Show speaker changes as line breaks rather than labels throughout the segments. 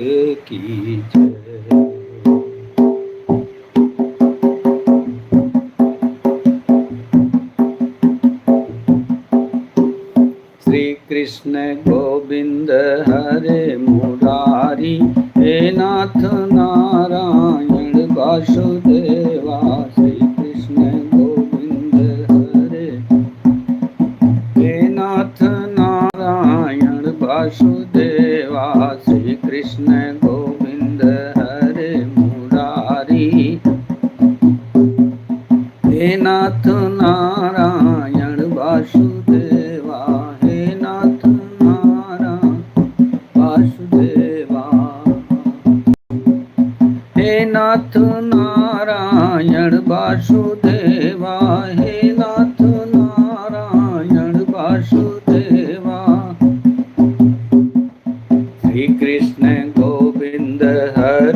की जय। श्री कृष्ण गोविंद हरे मुरारी, हे नाथ नारायण वासुदेवा। श्री कृष्ण गोविंद हरे, हे नाथ नारायण वासुदेवा। श्री कृष्ण गोविंद हरे मुरारी, हे नाथ नारायण वासुदेवा। हे नाथ नारायण वासुदेवा, हे नाथ नारायण वासुदेवा। हे नाथ नारायण वासुदेवा। श्री कृष्ण गोविंद हरे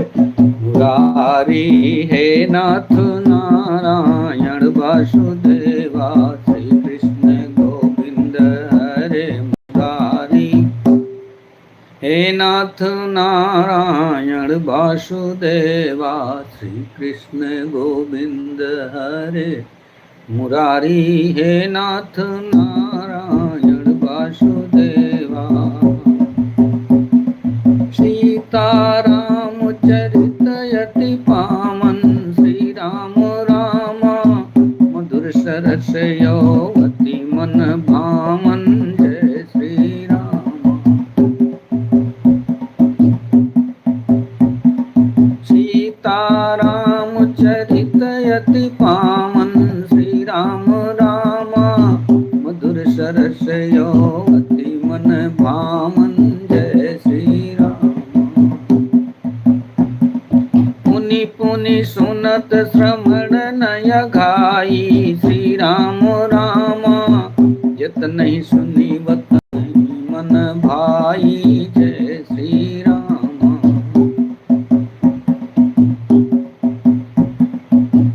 मुरारी, हे नाथ नारायण वासुदेवा। श्री कृष्ण गोविंद हरे मुरारी, हे नाथ नारायण वासुदेवा। श्री कृष्ण गोविंद हरे मुरारी, हे नाथ नारायण वासुदेवा। सीताराम चरित यति पावन, श्री राम राम मधुर सरस अति मन भावन। जय श्री राम। सीताराम चरित यति पावन, श्री राम राम मधुर सरस अति मन भावन। जय श्री राम। पुनि पुनि सुनत श्रवण नय घाई, श्री राम राम जत नहीं सुनी बत नहीं मन भाई। जय श्री राम।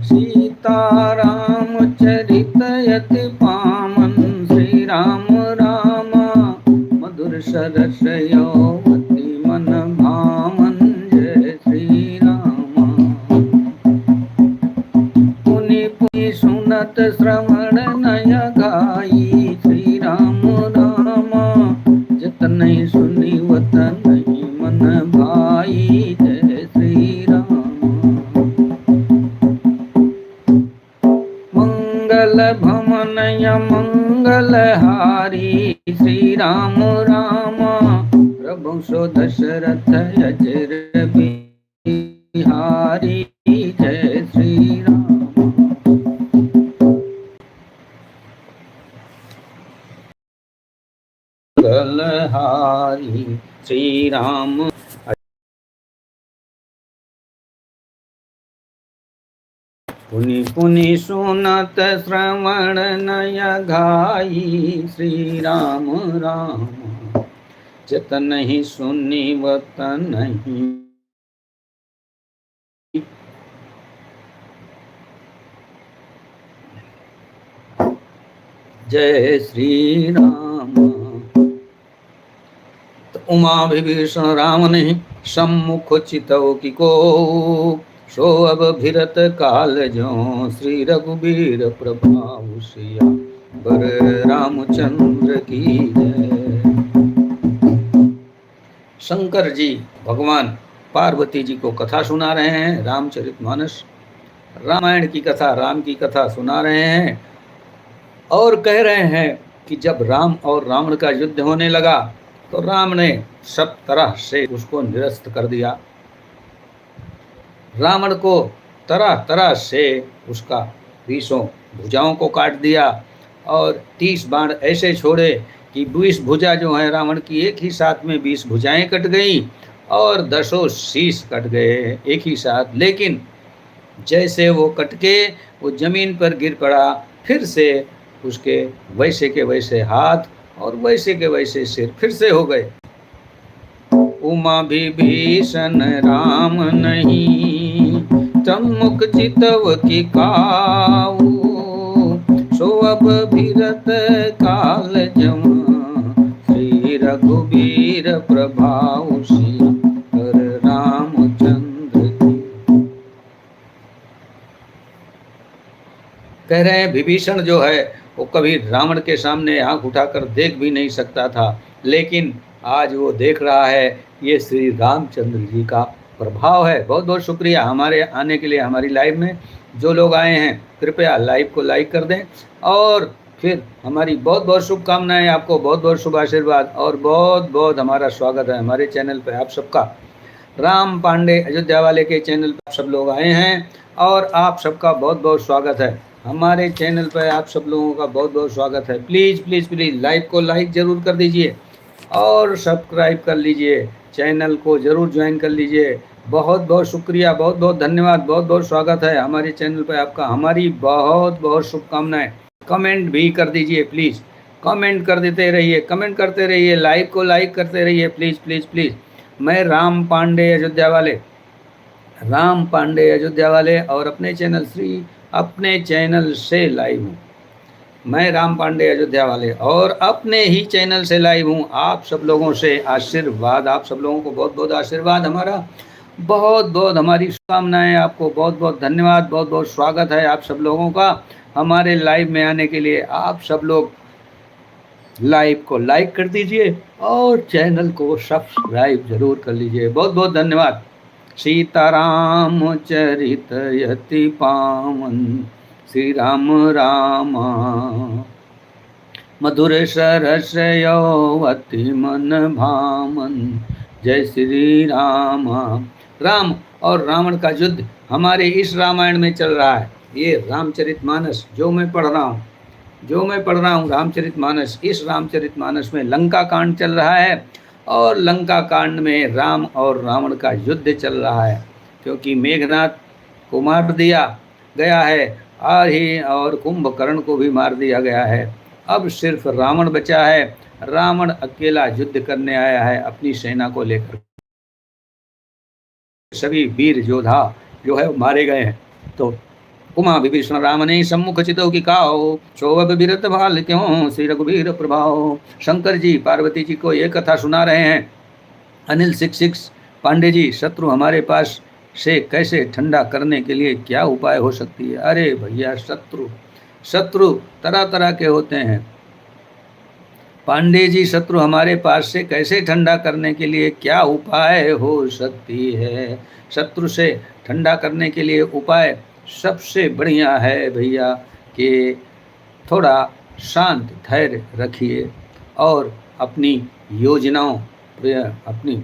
सीताराम चरित यति पावन, श्री राम राम मधुर सरस अति मन भावन। जय श्री राम। पुनि पुनि सुनत श्रवण नय घाई, श्री राम राम जत नहीं सुनी वत नहीं मन भाई। जय श्री राम। मंगल भवनय मंगलहारी, श्री राम राम प्रभु सो दशरथ अजर बिहारी। जय श्री राम। मंगलहारी श्री राम। पुनि पुनि सुनत श्रवण नय घाई, श्री राम राम जत नहीं सुनी वत नहीं। जय श्री राम। तो उमा विभीषण राम ने सम्मुख चितव की को, सो अब भिरत काल जो श्री रघुबीर प्रभाव सिया बर रामचंद्र की जय। शंकर जी भगवान पार्वती जी को कथा सुना रहे हैं। रामचरितमानस रामायण की कथा, राम की कथा सुना रहे हैं और कह रहे हैं कि जब राम और रावण का युद्ध होने लगा तो राम ने सब तरह से उसको निरस्त कर दिया। रावण को तरह तरह से उसका 20 भुजाओं को काट दिया और 30 बाण ऐसे छोड़े कि 20 भुजा जो है रावण की एक ही साथ में 20 भुजाएं कट गई और 10 शीश कट गए एक ही साथ। लेकिन जैसे वो कट के वो जमीन पर गिर पड़ा, फिर से उसके वैसे के वैसे हाथ और वैसे के वैसे सिर फिर से हो गए। उमा विभीषण राम नहीं सम्मुख चितव की काऊ, सो अब भिरत काल जम श्री रघुबीर प्रभाव सिया कर कह रहे हैं विभीषण जो है वो कभी रावण के सामने आंख उठाकर देख भी नहीं सकता था, लेकिन आज वो देख रहा है। ये श्री रामचंद्र जी का प्रभाव है। बहुत बहुत शुक्रिया हमारे आने के लिए। हमारी लाइव में जो लोग आए हैं कृपया लाइव को लाइक कर दें, और फिर हमारी बहुत बहुत शुभकामनाएं, आपको बहुत बहुत शुभ आशीर्वाद, और बहुत बहुत हमारा स्वागत है हमारे चैनल पे आप सबका। राम पांडे अयोध्या वाले के चैनल पर सब लोग आए हैं और आप सबका बहुत बहुत स्वागत है। हमारे चैनल पर आप सब लोगों का बहुत बहुत स्वागत है। प्लीज़ प्लीज़ प्लीज़ लाइव को लाइक ज़रूर कर दीजिए और सब्सक्राइब कर लीजिए, चैनल को ज़रूर ज्वाइन कर लीजिए। बहुत बहुत शुक्रिया, बहुत बहुत धन्यवाद, बहुत बहुत स्वागत है हमारे चैनल पर आपका। हमारी बहुत बहुत शुभकामनाएं। कमेंट भी कर दीजिए प्लीज़, कमेंट कर देते रहिए, कमेंट करते रहिए, लाइव को लाइक करते रहिए प्लीज़ प्लीज़ प्लीज़। मैं राम पांडे अयोध्या वाले, राम पांडे अयोध्या वाले, और अपने चैनल से लाइव हूँ। मैं राम पांडे अयोध्या वाले और अपने ही चैनल से लाइव हूँ। आप सब लोगों से आशीर्वाद, आप सब लोगों को बहुत बहुत आशीर्वाद, हमारा बहुत बहुत हमारी शुभकामनाएं, आपको बहुत बहुत धन्यवाद, बहुत बहुत स्वागत है आप सब लोगों का हमारे लाइव में आने के लिए। आप सब लोग लाइव को लाइक कर दीजिए और चैनल को सब्सक्राइब जरूर कर लीजिए। बहुत बहुत धन्यवाद। सीताराम चरित यति पावन, श्री राम राम मधुर सरस अति मन भावन, जय श्री राम। राम और रावण का युद्ध हमारे इस रामायण में चल रहा है। ये रामचरितमानस जो मैं पढ़ रहा हूँ रामचरितमानस, इस रामचरितमानस में लंका कांड चल रहा है और लंका कांड में राम और रावण का युद्ध चल रहा है, क्योंकि मेघनाथ को मार दिया गया है और कुंभकर्ण को भी मार दिया गया है। अब सिर्फ रावण बचा है। रावण अकेला युद्ध करने आया है अपनी सेना को लेकर। सभी वीर योद्धा जो है मारे गए हैं। तो उमा विभीषण राम ने सम्मुख चितो की काओ, चौब बिरत भाल क्यों श्री रघुवीर प्रभाव। शंकर जी पार्वती जी को ये कथा सुना रहे हैं। अनिल 66 पांडे जी, शत्रु हमारे पास से कैसे ठंडा करने के लिए क्या उपाय हो सकती है? अरे भैया, शत्रु तरह तरह के होते हैं। पांडे जी, शत्रु हमारे पास से कैसे ठंडा करने के लिए क्या उपाय हो सकती है? शत्रु से ठंडा करने के लिए उपाय सबसे बढ़िया है भैया कि थोड़ा शांत धैर्य रखिए और अपनी योजनाओं, अपनी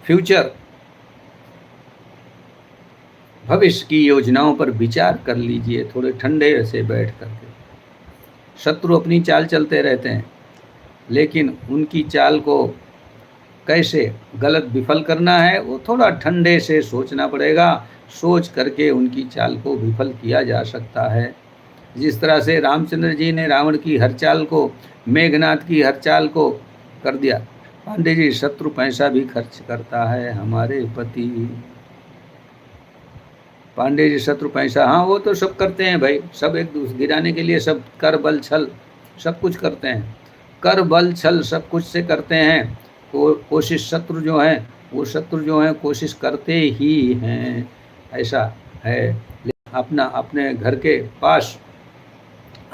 फ्यूचर भविष्य की योजनाओं पर विचार कर लीजिए थोड़े ठंडे से बैठ करके। शत्रु अपनी चाल चलते रहते हैं, लेकिन उनकी चाल को कैसे गलत विफल करना है वो थोड़ा ठंडे से सोचना पड़ेगा। सोच करके उनकी चाल को विफल किया जा सकता है। जिस तरह से रामचंद्र जी ने रावण की हर चाल को, मेघनाथ की हर चाल को कर दिया। पांडे जी, शत्रु पैसा भी खर्च करता है हमारे पति। पांडे जी, शत्रु पैसा, हाँ वो तो सब करते हैं भाई, सब एक दूसरे गिराने के लिए सब कर बल छल सब कुछ करते हैं। कर बल छल सब कुछ से करते हैं। कोशिश शत्रु जो हैं कोशिश करते ही हैं, ऐसा है। अपना अपने घर के पास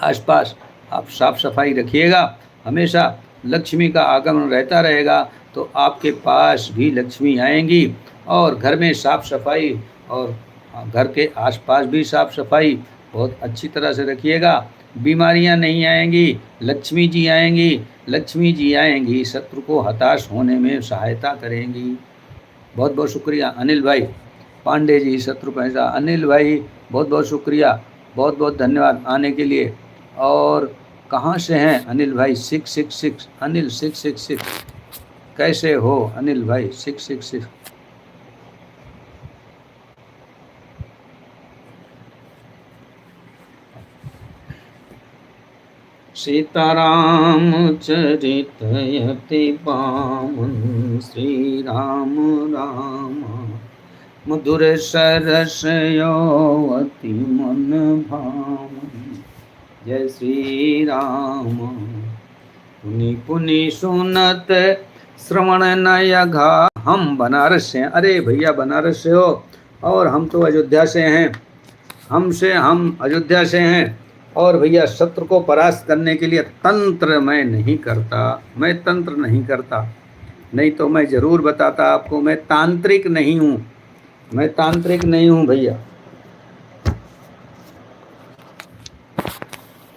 आसपास आप साफ सफाई रखिएगा, हमेशा लक्ष्मी का आगमन रहता रहेगा तो आपके पास भी लक्ष्मी आएंगी। और घर में साफ सफाई और घर के आसपास भी साफ सफाई बहुत अच्छी तरह से रखिएगा। बीमारियां नहीं आएंगी, लक्ष्मी जी आएंगी। लक्ष्मी जी आएंगी, शत्रु को हताश होने में सहायता करेंगी। बहुत बहुत शुक्रिया अनिल भाई। पांडे जी, शत्रु पैसा, अनिल भाई बहुत बहुत शुक्रिया, बहुत बहुत धन्यवाद आने के लिए। और कहाँ से हैं अनिल भाई? 666 अनिल 666, कैसे हो अनिल भाई 666? सीताराम चरित यति पावन, श्री राम राम मधुर सरस अति मन भावन, जय श्री राम। पुनि पुनि सुनत श्रवण नय घा। हम बनारस से हैं। अरे भैया, बनारस से हो और हम तो अयोध्या से हैं। हम अयोध्या से हैं और भैया शत्रु को परास्त करने के लिए तंत्र मैं नहीं करता, मैं तंत्र नहीं करता, नहीं तो मैं ज़रूर बताता आपको। मैं तांत्रिक नहीं हूँ, मैं तांत्रिक नहीं हूँ भैया।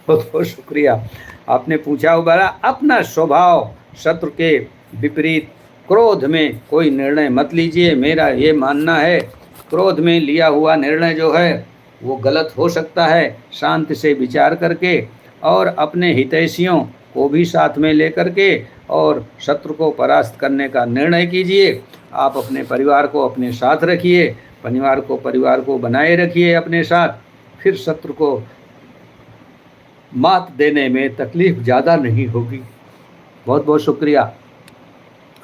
बहुत बहुत शुक्रिया, आपने पूछा बड़ा। अपना स्वभाव शत्रु के विपरीत क्रोध में कोई निर्णय मत लीजिए। मेरा ये मानना है क्रोध में लिया हुआ निर्णय जो है वो गलत हो सकता है। शांति से विचार करके और अपने हितैषियों को भी साथ में लेकर के और शत्रु को परास्त करने का निर्णय कीजिए। आप अपने परिवार को अपने साथ रखिए, परिवार को बनाए रखिए अपने साथ, फिर शत्रु को मात देने में तकलीफ ज़्यादा नहीं होगी। बहुत बहुत शुक्रिया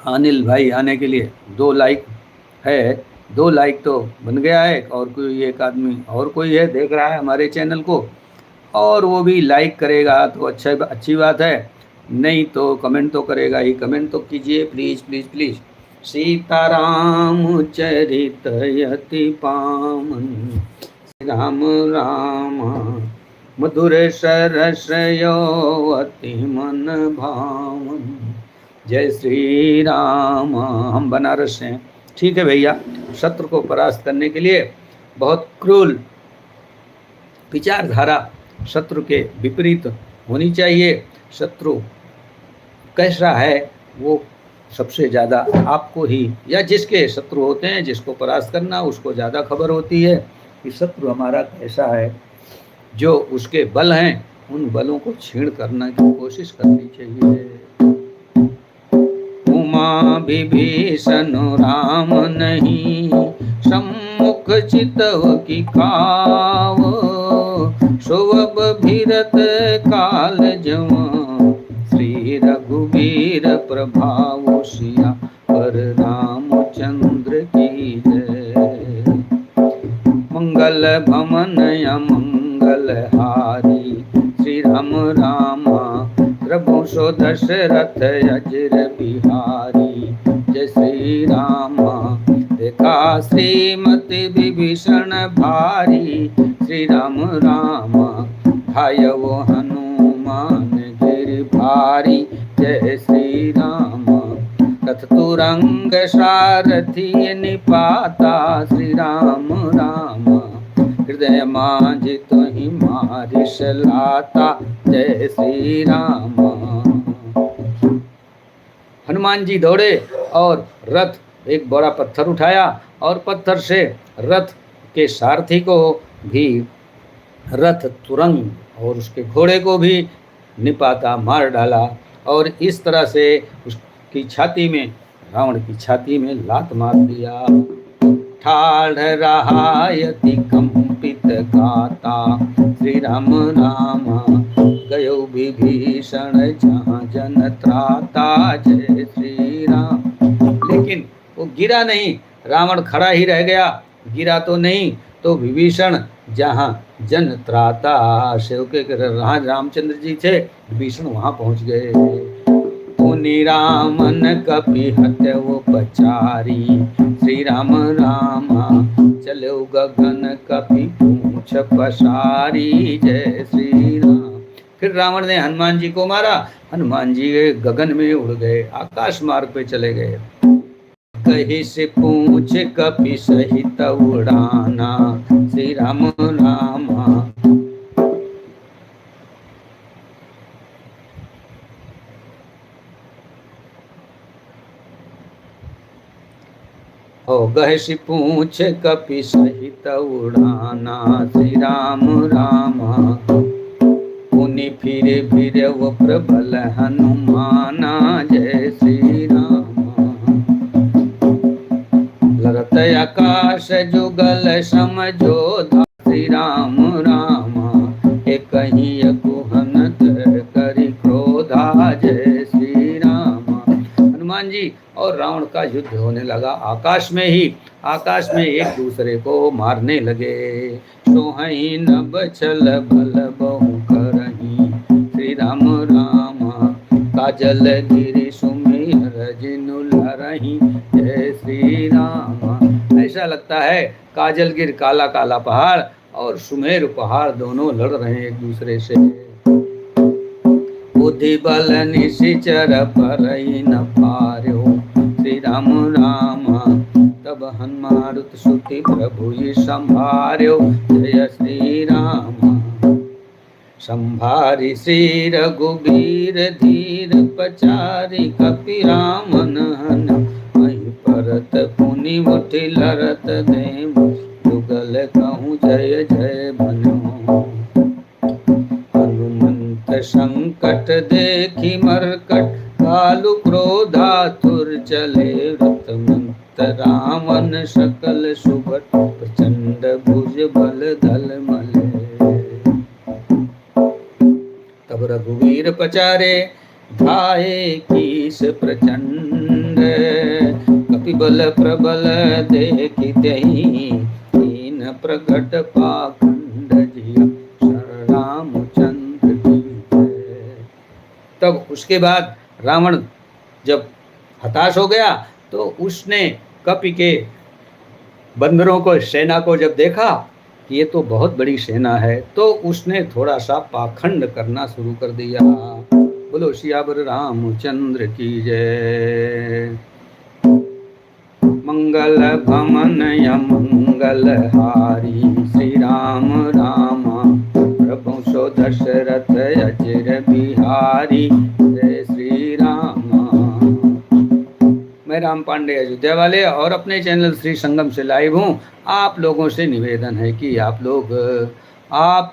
अनिल भाई आने के लिए। 2 लाइक है, 2 लाइक तो बन गया है, और कोई एक आदमी और कोई है देख रहा है हमारे चैनल को, और वो भी लाइक करेगा तो अच्छी बात है, नहीं तो कमेंट तो करेगा ही। कमेंट तो कीजिए प्लीज़ प्लीज़ प्लीज़। सीताराम चरित यति पावन, राम राम मधुर सरस यो अति मन भावन। जय श्री राम। हम बनारस से हैं, ठीक है भैया। शत्रु को परास्त करने के लिए बहुत क्रूर विचारधारा शत्रु के विपरीत होनी चाहिए। शत्रु कैसा है वो सबसे ज़्यादा आपको ही, या जिसके शत्रु होते हैं, जिसको परास्त करना उसको ज़्यादा खबर होती है कि शत्रु हमारा कैसा है। जो उसके बल हैं उन बलों को छीण करने की कोशिश करनी चाहिए। उमा विभीषण राम नहीं, सम्मुख चितव की खाव, सुवब भीरत काल जवा, श्री रघुवीर प्रभाव सिया पर रामचंद्र की जय। मंगल भवन अमंगल हारी, श्री राम रामा प्रभु सो दशरथ अजर बिहारी। जय श्री रामा देखा श्रीमति विभीषण भारी, श्री राम रामा भाय वो हनुमान गिर भारी। जय श्री राम रथ तुरंग सारथी निपाता, श्री राम राम हृदय माझि तुहि मारिस लाता। जय श्री राम। हनुमान जी दौड़े और रथ एक बड़ा पत्थर उठाया और पत्थर से रथ के सारथी को भी, रथ तुरंग और उसके घोड़े को भी निपाता, मार डाला। और इस तरह से उसकी छाती में, रावण की छाती में लात मार दिया। ठाढ़ रहा यति कंपित गाता, श्री राम राम गयो विभीषण जहाँ जन त्राता। जय श्री राम। लेकिन वो गिरा नहीं, रावण खड़ा ही रह गया, गिरा तो नहीं। तो विभीषण जहाँ जन त्राता, सेवके रामचंद्र जी थे, विभीषण वहाँ पहुँच गए। मुनि रामन कपि हत्य वो पचारी, श्री राम रामा चलो गगन कपि पूछ पसारी। जय श्री राम। फिर रावण ने हनुमान जी को मारा, हनुमान जी गगन में उड़ गए, आकाश मार्ग पे चले गए। कहीं से पूछ कपि सहित उड़ाना, श्री राम रामा हो गए से पूछ कपि सहित उड़ाना, श्री राम रामा पुनि फिरे फिरे वो प्रबल हनुमाना। जय श्री राम। लरत आकाश जुगल समझोधा, श्री राम रामा एक कहीं कुहन करी क्रोधा। जय श्री राम। हनुमान जी और रावण का युद्ध होने लगा आकाश में ही। आकाश में एक दूसरे को मारने लगे। सोहई नभ छल भल बहु करही, श्री राम रामा काजल गिरि सुमिर जिनु लरही। जय श्री राम। ऐसा लगता है काजल गिर काला काला पहाड़ और सुमेर पहाड़ दोनों लड़ रहे हैं एक दूसरे से। बुद्धि बल निशिचर पर न पार्यो, श्री राम राम तब हनुमान सुति प्रभु संभार्यो, जय श्री राम। संभारी श्री रघुबीर धीर पचारी, कपि रामन हन मही परत पुनि मुठि लरत देम, जुगल कहूँ जय जय बनो। हनुमंत संकट देखी मरकट, कालु क्रोधातुर चले व्रतमंत रावण सकल सुभट, प्रचंड भुज बल दल मले। तब रघुवीर पचारे धाये कीस प्रचंड, कपिबल प्रबल देखि तेहि, दीन प्रगट पाखंड जिया रामचंद्र की जय। तब उसके बाद रावण जब हताश हो गया तो उसने कपि के बंदरों को, सेना को जब देखा कि ये तो बहुत बड़ी सेना है, तो उसने थोड़ा सा पाखंड करना शुरू कर दिया। बोलो सियावर रामचंद्र की जय। मंगल भमन मंगल हारी, श्री राम राम प्रभु सो दशरथ अचिर बिहारी, जय श्री राम। मैं राम पांडे अयोध्या वाले और अपने चैनल श्री संगम से लाइव हूँ। आप लोगों से निवेदन है कि आप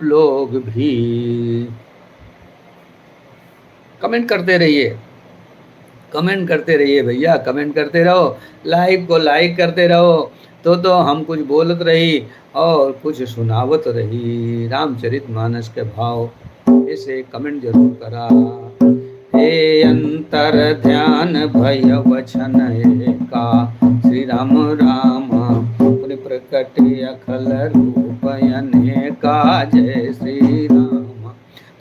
लोग भी कमेंट करते रहिए, कमेंट करते रहिए भैया, कमेंट करते रहो, लाइव को लाइक करते रहो, तो हम कुछ बोलत रही और कुछ सुनावत रही। रामचरितमानस के भाव ऐसे कमेंट जरूर करा। हे अंतर ध्यान भय वचन का, श्री राम राम पुनि प्रकट अखल रूप अनेका, जय श्री राम।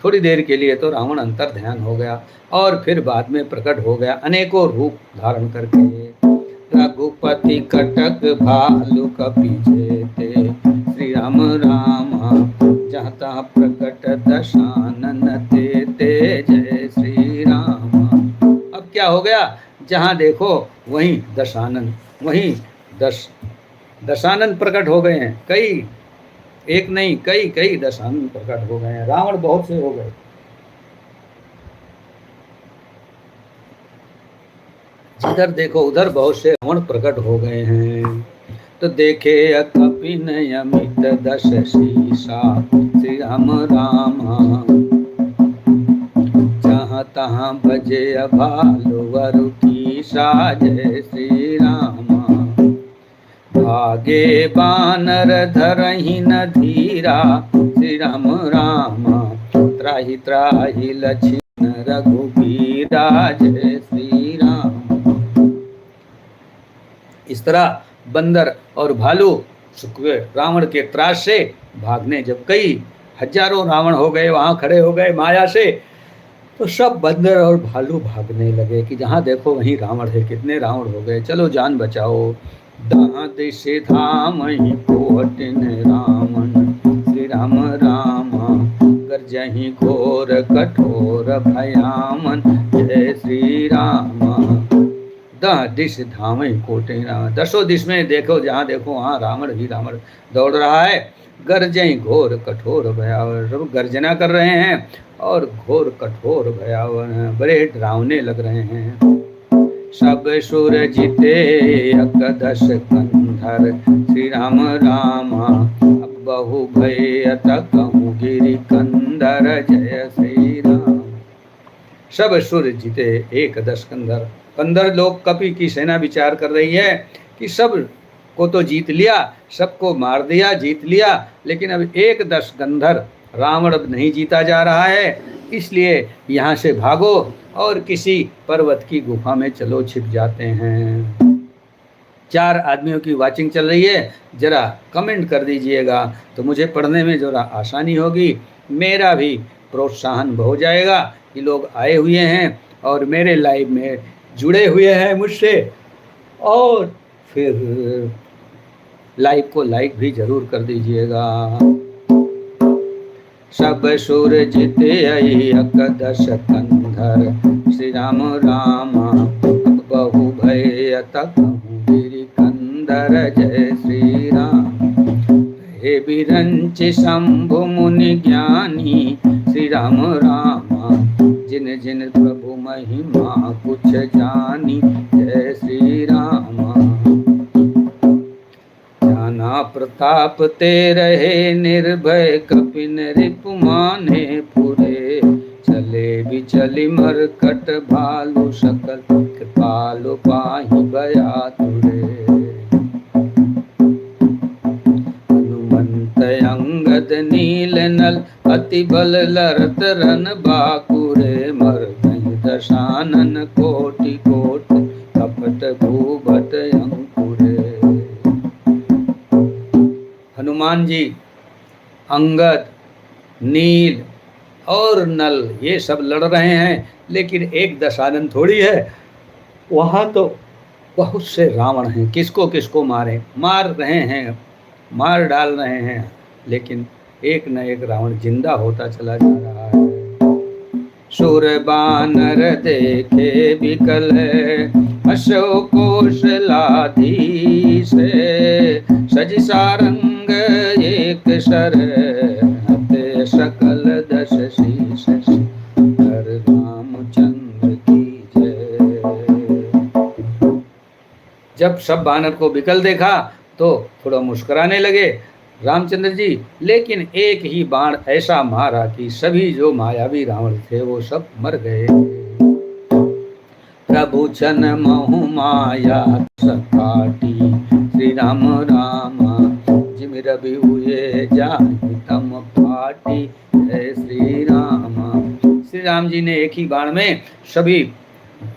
थोड़ी देर के लिए तो रावण अंतर ध्यान हो गया और फिर बाद में प्रकट हो गया अनेकों रूप धारण करके। रघुपति कटक भालु कपि जेते, श्री राम राम जहाँ तहाँ प्रकट दशानन तेते, जय श्री राम। अब क्या हो गया, जहाँ देखो वहीं दशानन, वहीं दशानन प्रकट हो गए हैं। कई, एक नहीं कई दशानन प्रकट हो गए हैं। रावण बहुत से हो गए, जिधर देखो उधर बहुत से रावण प्रकट हो गए हैं। तो देखे कपिन अमित दश शीसा, श्री राम राम जहाँ तहाँ बजे भालु वरु कीसा, जय श्री राम। भागे बानर धरहि न धीरा, श्री राम राम त्राहि त्राहि लक्ष्मण रघुबीरा, जय श्री राम। इस तरह बंदर और भालू रावण के त्रास से भागने, जब कई हजारों रावण हो गए, वहां खड़े हो गए माया से, तो सब बंदर और भालू भागने लगे कि जहाँ देखो वहीं रावण है। कितने रावण हो गए, चलो जान बचाओ। दांत से धाम ही कोटिन रावण, श्री राम राम गर्जहि घोर कठोर भयामन, जय श्री राम। दिश धाम ही कोटिन रावण, दसों दिश में देखो, जहाँ देखो वहाँ रावण ही रावण दौड़ रहा है। गर्जहि घोर कठोर भयावन, सब गर्जना कर रहे हैं और घोर कठोर भयावन, बड़े डरावने लग रहे हैं। सब सुर जीते एकदश कंधर, श्री राम राम अब बहु भय कहूँ गिरि कंधर, जय श्री राम। सब सुर जीते एक दश कंधर, कंधर लोग कपि की सेना विचार कर रही है कि सब को तो जीत लिया, सबको मार दिया, जीत लिया, लेकिन अब एक दश कंधर रावण अब नहीं जीता जा रहा है, इसलिए यहाँ से भागो और किसी पर्वत की गुफा में चलो छिप जाते हैं। 4 आदमियों की वाचिंग चल रही है, जरा कमेंट कर दीजिएगा तो मुझे पढ़ने में जरा आसानी होगी, मेरा भी प्रोत्साहन हो जाएगा कि लोग आए हुए हैं और मेरे लाइव में जुड़े हुए हैं मुझसे, और फिर लाइव को लाइक भी ज़रूर कर दीजिएगा। सब सुर जित एकदश कंधर। श्री राम राम अब बहु भय कहूँ गिरि कंदर। जय श्री राम। हे बिरंच शंभु मुनि ज्ञानी। श्री राम राम जिन जिन प्रभु महिमा कुछ जानी। जय श्री राम। जाना प्रताप ते रहे निर्भय कपिन रिपु माने पुरे। चले बिचलि मरकट भालु सकल कृपालु पाहि भया तुरे। हनुमंत अंगद नील नल अति बल लरत रन बाकुरे। मरदहि दशानन कोटि कोटि कपट भूभट अंकुरे। हनुमान जी, अंगद, नील और नल ये सब लड़ रहे हैं, लेकिन एक दशानन थोड़ी है। वहाँ तो बहुत से रावण हैं, किसको किसको मार रहे हैं, मार डाल रहे हैं, लेकिन एक न एक रावण जिंदा होता चला जा रहा है। सुर बानर देखे बिकल अशो कोशलाधीश। सज सारंग एक सर हते सकल दश शीश। हर रामचंद्र की जय। जब सब बानर को बिकल देखा तो थोड़ा मुस्कुराने लगे रामचंद्र जी, लेकिन एक ही बाण ऐसा मारा कि सभी जो मायावी रावण थे वो सब मर गए। प्रभु छन महु माया सकाटी। श्री राम राम जिम रवि हुए जाहि तम फाटी। जय श्री राम। श्री राम जी ने एक ही बाण में सभी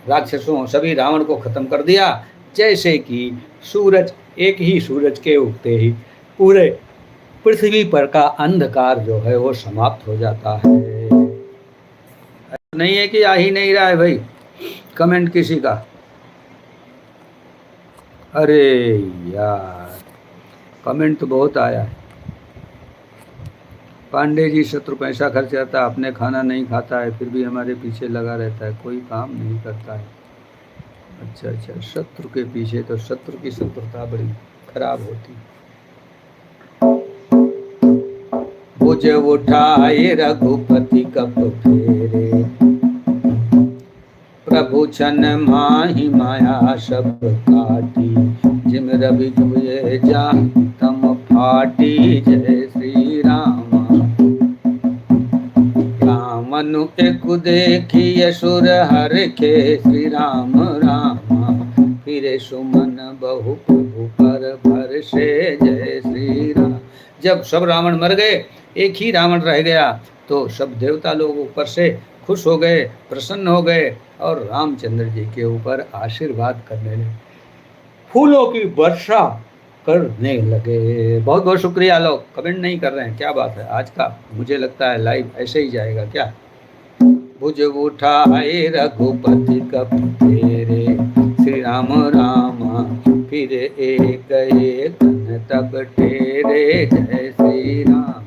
राक्षसों, सभी रावण को खत्म कर दिया। जैसे कि सूरज, एक ही सूरज के उगते ही पूरे पृथ्वी पर का अंधकार जो है वो समाप्त हो जाता है। नहीं है कि आ ही नहीं रहा है भाई कमेंट किसी का। अरे यार कमेंट तो बहुत आया है। पांडे जी, शत्रु पैसा खर्च करता है, अपने खाना नहीं खाता है, फिर भी हमारे पीछे लगा रहता है, कोई काम नहीं करता है। अच्छा, शत्रु के पीछे, तो शत्रु की शत्रुता बड़ी खराब होती। भुज उठाए रघुपति कप फेरे। प्रभु छन माहि माया सब काटी। जिम रवि हुए जाहि तम फाटी। जय श्री राम। रामनु एक देखिय सुर हरखे। श्री राम राम फिरे सुमन बहु प्रभु पर भरसे। जय श्री राम। जब सब रावण मर गए, एक ही रावण रह गया, तो सब देवता लोग ऊपर से खुश हो गए, प्रसन्न हो गए और रामचंद्र जी के ऊपर आशीर्वाद करने लगे, फूलों की वर्षा करने लगे। बहुत बहुत शुक्रिया। लोग कमेंट नहीं कर रहे हैं, क्या बात है आज का, मुझे लगता है लाइव ऐसे ही जाएगा क्या। भुज उठाए रघुपति कप फेरे। श्री राम राम फिर एक एक तब टेरे। जय श्री राम।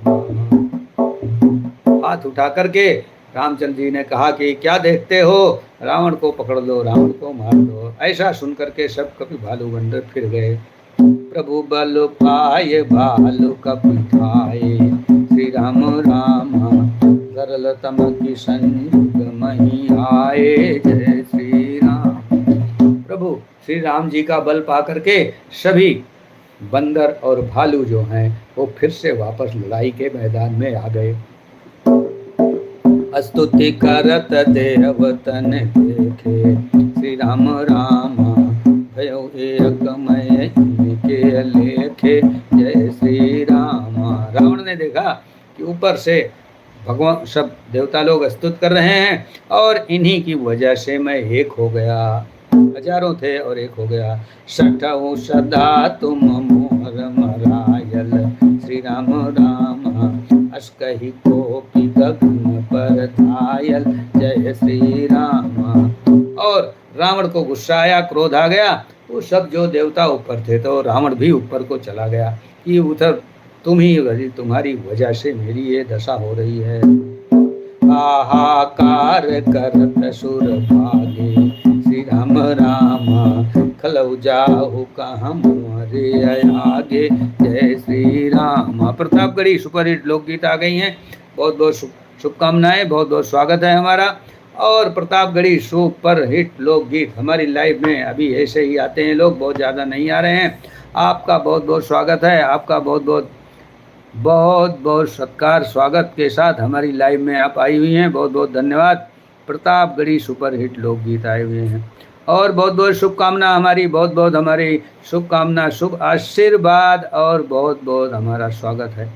हाथ उठा करके रामचंद्र जी ने कहा कि क्या देखते हो, रावण को पकड़ लो, रावण को मार दो। ऐसा सुन करके सब कपि भालू बंदर फिर गए। प्रभु बल पाए भालू कपि खाए। श्री राम राम सरल तम की संयुग मही आए। जय श्री राम। प्रभु श्री राम जी का बल पा करके सभी बंदर और भालू जो हैं वो फिर से वापस लड़ाई के मैदान में आ गए। स्तुति करत देवतन देखे। श्री राम राम भयो एक मय के लेखे। जय श्री राम। रावण ने देखा कि ऊपर से भगवान सब देवता लोग स्तुत कर रहे हैं और इन्हीं की वजह से मैं एक हो गया। हजारों थे और एक हो गया। सठहु सदा तुम मोहर मरायल। श्री राम राम अस कही कोपी गगन पर धायल। जय श्री राम। और रावण को गुस्सा आया, क्रोध आ गया, वो सब जो देवता ऊपर थे तो रावण भी ऊपर को चला गया कि उधर तुम ही भरी, तुम्हारी वजह से मेरी ये दशा हो रही है। हाहाकार करत सुर भागे, श्री राम राम खलौ जाहु कहाँ मोरे आगे। जय श्री राम। प्रतापगढ़ी सुपरहिट लोकगीत आ गई हैं। बहुत बहुत शुभकामनाएं, बहुत बहुत स्वागत है हमारा। और प्रतापगढ़ी सुपरहिट लोकगीत हमारी लाइव में अभी ऐसे ही आते हैं लोग, बहुत ज़्यादा नहीं आ रहे हैं। आपका बहुत बहुत स्वागत है, आपका बहुत बहुत बहुत बहुत सत्कार स्वागत के साथ हमारी लाइव में आप आई हुई हैं। बहुत बहुत धन्यवाद। प्रतापगढ़ी सुपरहिट लोकगीत आए हुए हैं और बहुत बहुत शुभकामना हमारी, बहुत बहुत हमारी शुभकामना, शुभ आशीर्वाद और बहुत बहुत हमारा स्वागत है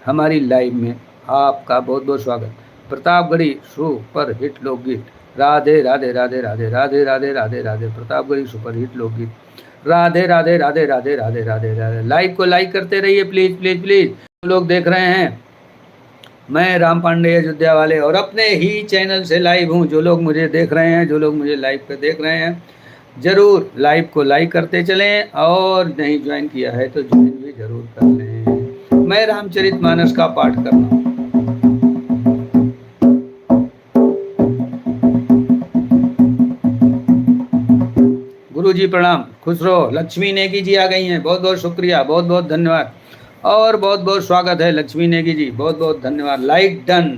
हमारी लाइव में। आपका बहुत बहुत स्वागत। प्रतापगढ़ी सुपरहिट लोकगीत। राधे राधे राधे राधे राधे राधे राधे राधे। प्रतापगढ़ी सुपरहिट लोकगीत। राधे राधे राधे राधे राधे राधे राधे। लाइव को लाइक करते रहिए प्लीज प्लीज प्लीज। लोग देख रहे हैं, मैं राम पांडे अयोध्या वाले और अपने ही चैनल से लाइव हूँ। जो लोग मुझे देख रहे हैं, जो लोग मुझे लाइव पे देख रहे हैं, जरूर लाइव को लाइक करते चलें और नहीं ज्वाइन किया है तो ज्वाइन भी जरूर कर लें। मैं रामचरितमानस का पाठ कर रहा हूँ। गुरुजी प्रणाम, खुश रहो। लक्ष्मी नेगी जी आ गई हैं, बहुत बहुत शुक्रिया, बहुत बहुत धन्यवाद और बहुत बहुत स्वागत है लक्ष्मी नेगी जी, बहुत बहुत धन्यवाद। लाइक डन,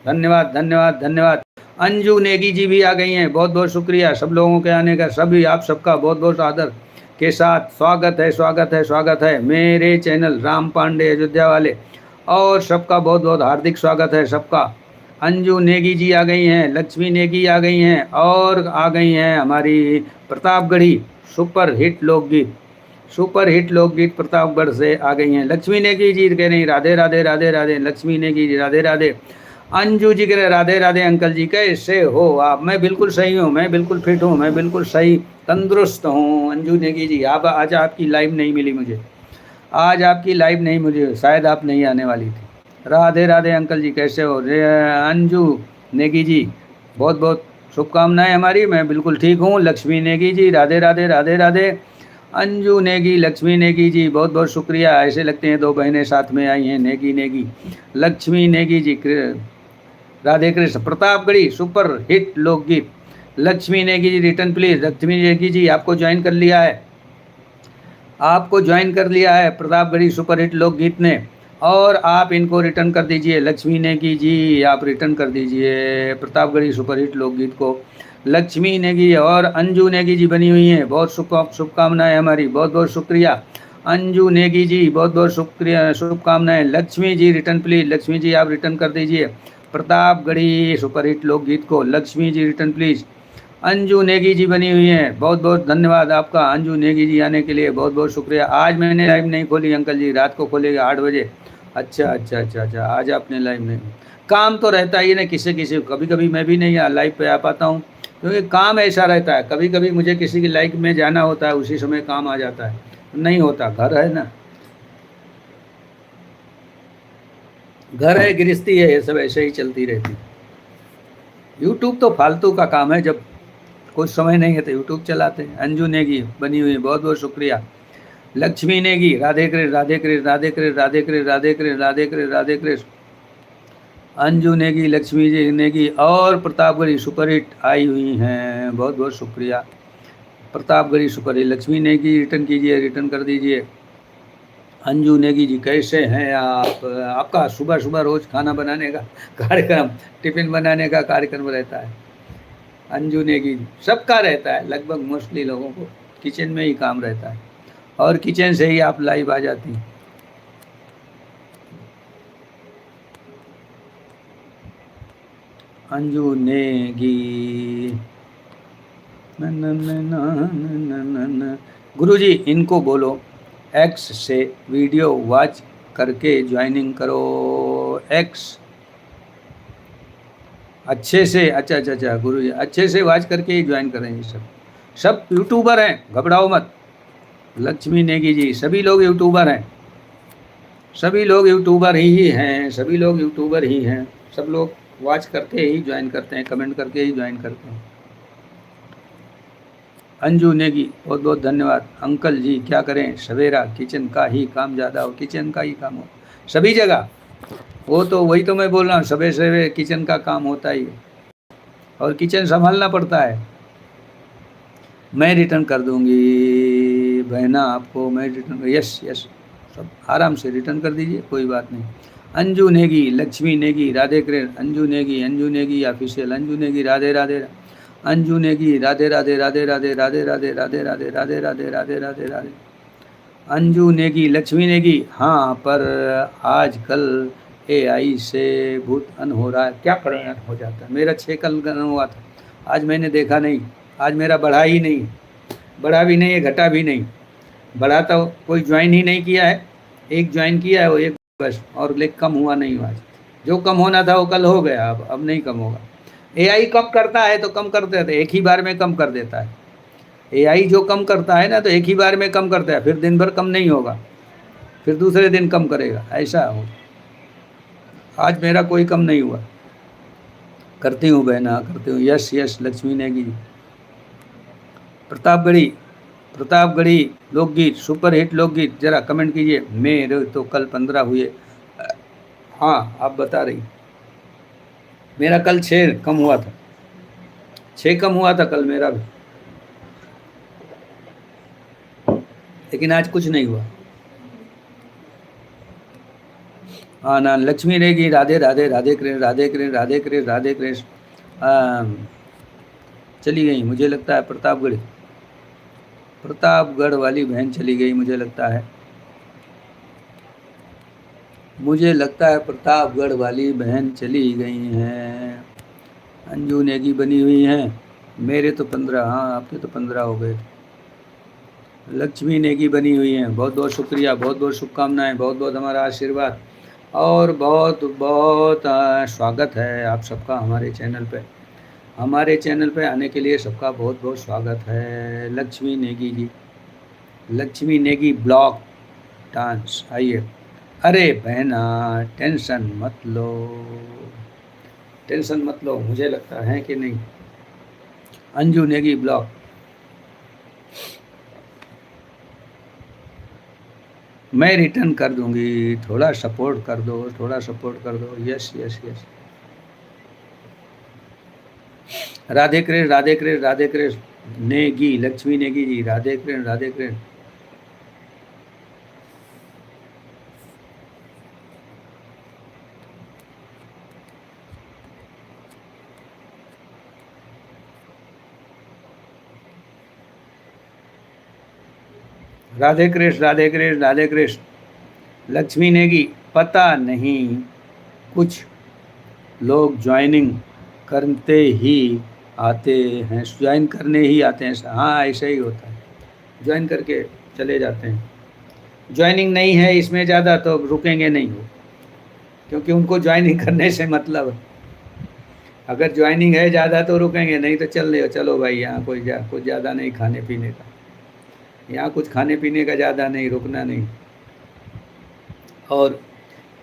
धन्यवाद धन्यवाद धन्यवाद। अंजू नेगी जी भी आ गई हैं, बहुत बहुत शुक्रिया सब लोगों के आने का। सभी आप सबका बहुत बहुत आदर के साथ स्वागत है, स्वागत है, स्वागत है मेरे चैनल राम पांडे अयोध्या वाले, और सबका बहुत बहुत हार्दिक स्वागत है सबका। अंजू नेगी जी आ गई हैं, लक्ष्मी नेगी आ गई हैं और आ गई हैं हमारी प्रतापगढ़ी सुपरहिट लोकगीत, सुपरहिट लोकगीत प्रतापगढ़ से आ गई हैं। लक्ष्मी नेगी जी कह रही राधे राधे राधे राधे। लक्ष्मी नेगी जी राधे राधे। अंजू जी कह रहे राधे राधे अंकल जी, कैसे हो आप? मैं बिल्कुल सही हूँ, मैं बिल्कुल फिट हूँ, मैं बिल्कुल सही तंदुरुस्त हूँ। अंजू नेगी जी, आप आज आपकी लाइव नहीं मिली मुझे, आज आपकी लाइव नहीं मुझे, शायद आप नहीं आने वाली थी। राधे राधे अंकल जी, कैसे हो? अंजू नेगी जी, बहुत बहुत शुभकामनाएं हमारी, मैं बिल्कुल ठीक हूँ। लक्ष्मी नेगी जी राधे राधे राधे राधे। अंजू नेगी, लक्ष्मी नेगी जी, बहुत बहुत शुक्रिया। ऐसे लगते हैं दो बहनें साथ में आई हैं, नेगी नेगी। लक्ष्मी नेगी जी, राधे कृष्ण। प्रतापगढ़ी सुपर हिट लोकगीत। लक्ष्मी नेगी जी रिटर्न प्लीज। लक्ष्मी नेगी जी आपको ज्वाइन कर लिया है, आपको ज्वाइन कर लिया है प्रतापगढ़ी सुपरहिट लोकगीत ने, और आप इनको रिटर्न कर दीजिए। लक्ष्मी नेगी जी आप रिटर्न कर दीजिए प्रतापगढ़ी सुपरहिट लोकगीत को। लक्ष्मी नेगी और अंजू नेगी जी बनी हुई हैं, बहुत शुभकामनाएं हमारी, बहुत बहुत शुक्रिया। अंजू नेगी जी बहुत बहुत शुक्रिया, शुभकामनाएं। Lakshmi ji return please. लक्ष्मी जी आप रिटर्न कर दीजिए प्रतापगढ़ी सुपरहिट लोकगीत को। Lakshmi ji return please. अंजू नेगी जी बनी हुई हैं, बहुत बहुत धन्यवाद आपका अंजू नेगी जी आने के लिए, बहुत बहुत शुक्रिया। आज मैंने लाइव नहीं खोली अंकल जी, रात को खोलेगा 8 बजे। अच्छा अच्छा अच्छा अच्छा, आज आपने लाइव नहीं, काम तो रहता ही ना किसी किसी, कभी कभी मैं भी नहीं लाइव पे आ पाता हूँ क्योंकि काम ऐसा रहता है। कभी कभी मुझे किसी की लाइव में जाना होता है, उसी समय काम आ जाता है, नहीं होता। घर है ना, घर है, गृहस्थी है, ये सब ऐसे ही चलती रहती। यूट्यूब तो फालतू का काम है, जब कुछ समय नहीं है तो यूट्यूब चलाते हैं। अंजू नेगी बनी हुई, बहुत बहुत शुक्रिया। लक्ष्मी नेगी राधे कृष्ण राधे कृष्ण राधे कृष्ण राधे कृष्ण राधे कृष्ण राधे कृष्ण राधे कृष्ण। अंजू नेगी, लक्ष्मी जी नेगी और प्रतापगढ़ी सुपरहिट आई हुई हैं, बहुत बहुत शुक्रिया। प्रतापगढ़ी सुपरहिट। लक्ष्मी नेगी रिटर्न कीजिए, रिटर्न कर दीजिए। अंजू नेगी जी कैसे हैं आप? आपका सुबह सुबह रोज खाना बनाने का कार्यक्रम, टिफिन बनाने का कार्यक्रम रहता है। अंजू नेगी सबका रहता है, लगभग मोस्टली लोगों को किचन में ही काम रहता है और किचन से ही आप लाइव आ जाती हैं। अंजू नेगी गुरुजी इनको बोलो एक्स से वीडियो वॉच करके ज्वाइनिंग करो। एक्स अच्छे से, अच्छा अच्छा अच्छा गुरु जी अच्छे से वॉच करके ही ज्वाइन करेंगे। सब यूट्यूबर हैं, घबराओ मत। लक्ष्मी नेगी जी, सभी लोग यूट्यूबर हैं, सभी लोग यूट्यूबर ही हैं, सभी लोग यूट्यूबर ही हैं। सब लोग वॉच करके ही ज्वाइन करते हैं, कमेंट करके ही ज्वाइन करते हैं। अंजू नेगी बहुत बहुत धन्यवाद। अंकल जी क्या करें, सवेरा किचन का ही काम ज़्यादा हो, किचन का ही काम हो सभी जगह। वो तो वही तो मैं बोल रहा हूँ, सवेरे सवेरे किचन का काम होता ही है और किचन संभालना पड़ता है। मैं रिटर्न कर दूंगी बहना आपको, मैं रिटर्न, यस यस, सब आराम से रिटर्न कर दीजिए, कोई बात नहीं। अंजू नेगी, लक्ष्मी नेगी, राधे कृष्ण। अंजू नेगी ऑफिशियल, अंजू नेगी राधे राधे, अंजू नेगी राधे राधे राधे राधे राधे राधे राधे राधे राधे राधे राधे राधे राधे। अंजू नेगी, लक्ष्मी नेगी, हाँ पर आजकल AI से भूत अन हो रहा है, क्या करें अन हो जाता है। मेरा 6 कल अन हुआ था, आज मैंने देखा नहीं, आज मेरा बढ़ा ही नहीं, बढ़ा भी नहीं है घटा भी नहीं। बढ़ा तो कोई ज्वाइन ही नहीं किया है, एक ज्वाइन किया है वो एक बस, और लेकिन कम हुआ नहीं हुआ। जो कम होना था वो कल हो गया, अब नहीं कम होगा। AI कम करता है तो कम कर देता है, एक ही बार में कम कर देता है। AI जो कम करता है ना तो एक ही बार में कम करता है, फिर दिन भर कम नहीं होगा, फिर दूसरे दिन कम करेगा, ऐसा हो। आज मेरा कोई कम नहीं हुआ। करती हूँ बहना, करती हूँ। Yes yes Laxmi Negi. प्रतापगढ़ी लोकगीत, सुपर हिट लोकगीत, जरा कमेंट कीजिए। मेरे तो कल 15 हुए। हाँ आप बता रही, मेरा कल 6 कम हुआ था, 6 कम हुआ था कल मेरा भी, लेकिन आज कुछ नहीं हुआ। हाँ ना, लक्ष्मी रहेगी, राधे राधे, राधे कृष्ण राधे कृष्ण राधे कृष्ण राधे कृष्ण। चली गई मुझे लगता है प्रतापगढ़ वाली बहन चली गई मुझे लगता है, प्रतापगढ़ वाली बहन चली गई हैं। अंजू नेगी बनी हुई हैं, मेरे तो 15, हाँ आपके तो 15 हो गए। लक्ष्मी नेगी बनी हुई हैं, बहुत बहुत शुक्रिया, बहुत बहुत शुभकामनाएं, बहुत बहुत हमारा आशीर्वाद और बहुत बहुत स्वागत है आप सबका हमारे चैनल पे। हमारे चैनल पे आने के लिए सबका बहुत बहुत स्वागत है। लक्ष्मी नेगी जी, लक्ष्मी नेगी ब्लॉक डांस, आइए। अरे बहना टेंशन मत लो, टेंशन मत लो, मुझे लगता है कि नहीं। अंजू नेगी ब्लॉक, मैं रिटर्न कर दूंगी, थोड़ा सपोर्ट कर दो, थोड़ा सपोर्ट कर दो। Yes yes yes, Radhe Krishna Radhe Krishna Radhe Krishna Negi, Laxmi Negi ji, Radhe Krishna Radhe Krishna. Radhe Krishna Radhe Krishna Radhe Krishna. Laxmi Negi, पता नहीं कुछ लोग ज्वाइनिंग करते ही आते हैं, ज्वाइन करने ही आते हैं। हाँ ऐसा ही होता है, ज्वाइन करके चले जाते हैं। ज्वाइनिंग नहीं है इसमें ज़्यादा तो रुकेंगे नहीं वो, क्योंकि उनको ज्वाइनिंग करने से मतलब है। अगर ज्वाइनिंग है ज़्यादा तो रुकेंगे, नहीं तो चलो भाई, यहाँ कुछ ज़्यादा नहीं खाने पीने का, यहाँ कुछ खाने पीने का ज़्यादा नहीं, रुकना नहीं। और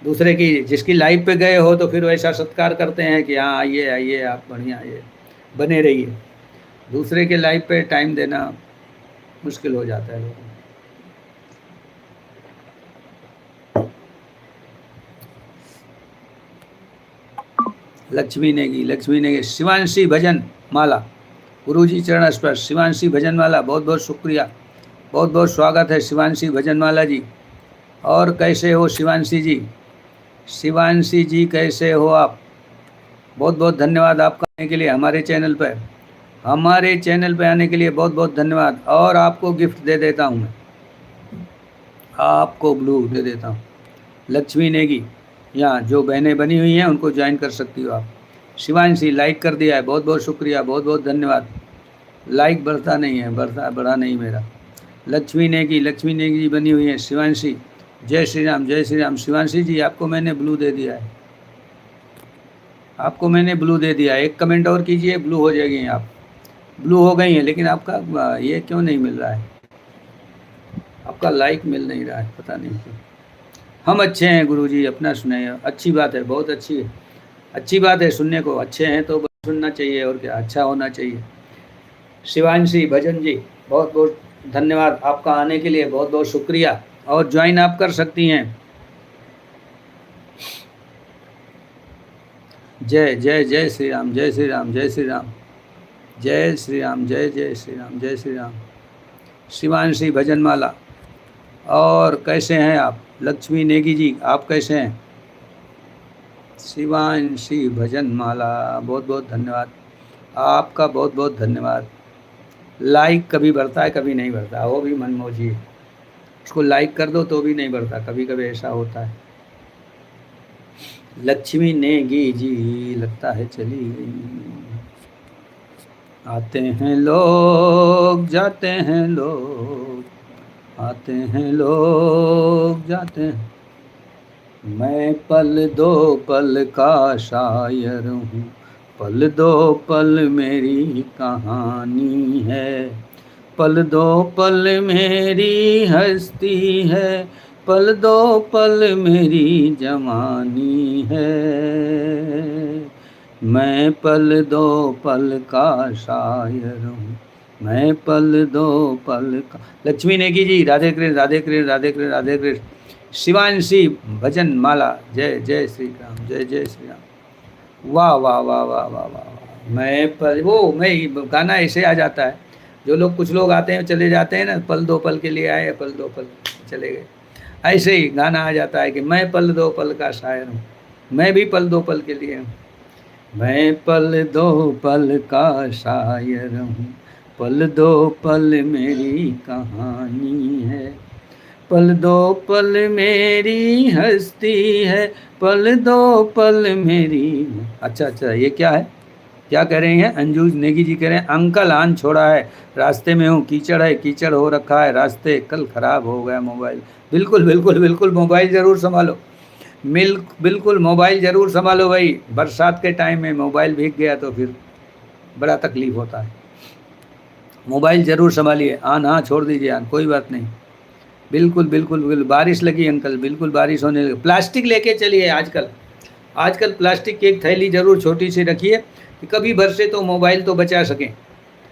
दूसरे की जिसकी लाइफ पे गए हो तो फिर वैसा सत्कार करते हैं कि हाँ आइए आइए आप बढ़िया आइए, बने रहिए। दूसरे के लाइफ पे टाइम देना मुश्किल हो जाता है लोगों को। लक्ष्मी नेगी, शिवांशी भजन माला, गुरुजी चरण स्पर्श, शिवांशी भजन माला, बहुत बहुत शुक्रिया, बहुत बहुत स्वागत है शिवांशी भजन माला जी। और कैसे हो शिवांशी जी? शिवांशी जी कैसे हो आप? बहुत बहुत धन्यवाद आपका आने के लिए हमारे चैनल पर, हमारे चैनल पर आने के लिए बहुत बहुत धन्यवाद। और आपको गिफ्ट दे देता हूँ मैं, आपको ब्लू दे देता हूँ। लक्ष्मी नेगी, यहाँ जो बहनें बनी हुई हैं उनको ज्वाइन कर सकती हो आप। शिवांशी लाइक कर दिया है, बहुत बहुत शुक्रिया, बहुत बहुत धन्यवाद। लाइक बढ़ता नहीं है, बढ़ा नहीं मेरा। लक्ष्मी नेगी जी बनी हुई है। शिवांशी, जय श्री राम, जय श्री राम। शिवांशी जी आपको मैंने ब्लू दे दिया है, आपको मैंने ब्लू दे दिया है। एक कमेंट और कीजिए, ब्लू हो जाएगी आप। ब्लू हो गई है, लेकिन आपका ये क्यों नहीं मिल रहा है, आपका लाइक मिल नहीं रहा है, पता नहीं क्यों। हम अच्छे हैं गुरुजी, अपना सुने, अच्छी बात है, बहुत अच्छी है, अच्छी बात है सुनने को। अच्छे हैं तो सुनना चाहिए, और क्या, अच्छा होना चाहिए। शिवांशी भजन जी, बहुत बहुत धन्यवाद आपका आने के लिए, बहुत बहुत शुक्रिया। और ज्वाइन आप कर सकती हैं। जय जय जय श्री राम, जय श्री राम, जय श्री राम, जय श्री राम, जय जय श्री राम, जय श्री राम। शिवांशी भजनमाला, और कैसे हैं आप? लक्ष्मी नेगी जी, आप कैसे हैं? शिवांशी भजनमाला, बहुत बहुत धन्यवाद आपका, बहुत बहुत धन्यवाद। लाइक कभी बढ़ता है, कभी नहीं बढ़ता, वो भी मनमोजी है। उसको लाइक कर दो तो भी नहीं बढ़ता, कभी कभी ऐसा होता है। लक्ष्मी नेगी जी लगता है चली गई। आते हैं लोग, जाते हैं लोग, आते हैं लोग, जाते हैं। मैं पल दो पल का शायर हूँ, पल दो पल मेरी कहानी है, पल दो पल मेरी हस्ती है, पल दो पल मेरी जवानी है। मैं पल दो पल का शायर हूँ, मैं पल दो पल का। लक्ष्मी नेगी जी, राधे कृष्ण, राधे कृष्ण, राधे कृष्ण, राधे कृष्ण। शिवांशी भजन माला, जय जय श्री राम, जय जय श्री राम। वाह वाह वाह वाह वाह वाह। मैं गाना ऐसे आ जाता है, जो लोग, कुछ लोग आते हैं चले जाते हैं ना, पल दो पल के लिए आए, पल दो पल चले गए, ऐसे ही गाना आ जाता है कि मैं पल दो पल का शायर हूँ, मैं भी पल दो पल के लिए हूँ। मैं पल दो पल का शायर हूँ, पल दो पल मेरी कहानी है, पल दो पल मेरी हस्ती है, पल दो पल मेरी। अच्छा, ये क्या है? क्या कह रही हैं? अंजू नेगी जी कह रहे हैं, अंकल आन छोड़ा है, रास्ते में हूँ, कीचड़ है, कीचड़ हो रखा है रास्ते, कल ख़राब हो गया मोबाइल। बिल्कुल बिल्कुल बिल्कुल, मोबाइल ज़रूर संभालो, बिल्कुल मोबाइल ज़रूर संभालो भाई। बरसात के टाइम में मोबाइल भीग गया तो फिर बड़ा तकलीफ़ होता है। मोबाइल ज़रूर संभालिए। आन हाँ छोड़ दीजिए, आन कोई बात नहीं। बिल्कुल बिल्कुल बिल्कुल, बारिश लगी अंकल, बिल्कुल बारिश होने लगी। प्लास्टिक लेके चलिए, आजकल प्लास्टिक की एक थैली ज़रूर छोटी सी रखिए कि कभी बरसे तो मोबाइल तो बचा सकें।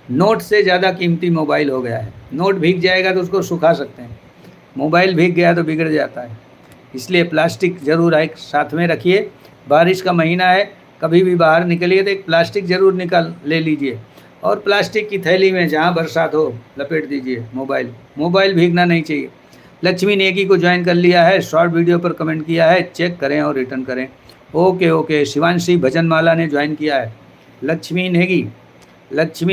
नोट से ज़्यादा कीमती मोबाइल हो गया है। नोट भीग जाएगा तो उसको सुखा सकते हैं, मोबाइल भीग गया तो बिगड़ जाता है। इसलिए प्लास्टिक ज़रूर एक साथ में रखिए। बारिश का महीना है, कभी भी बाहर निकलिए तो एक प्लास्टिक ज़रूर ले लीजिए, और प्लास्टिक की थैली में जहाँ बरसात हो लपेट दीजिए मोबाइल भीगना नहीं चाहिए। लक्ष्मी नेगी को ज्वाइन कर लिया है, शॉर्ट वीडियो पर कमेंट किया है, चेक करें और रिटर्न करें। ओके, शिवांशी भजनमाला ने ज्वाइन किया है। लक्ष्मी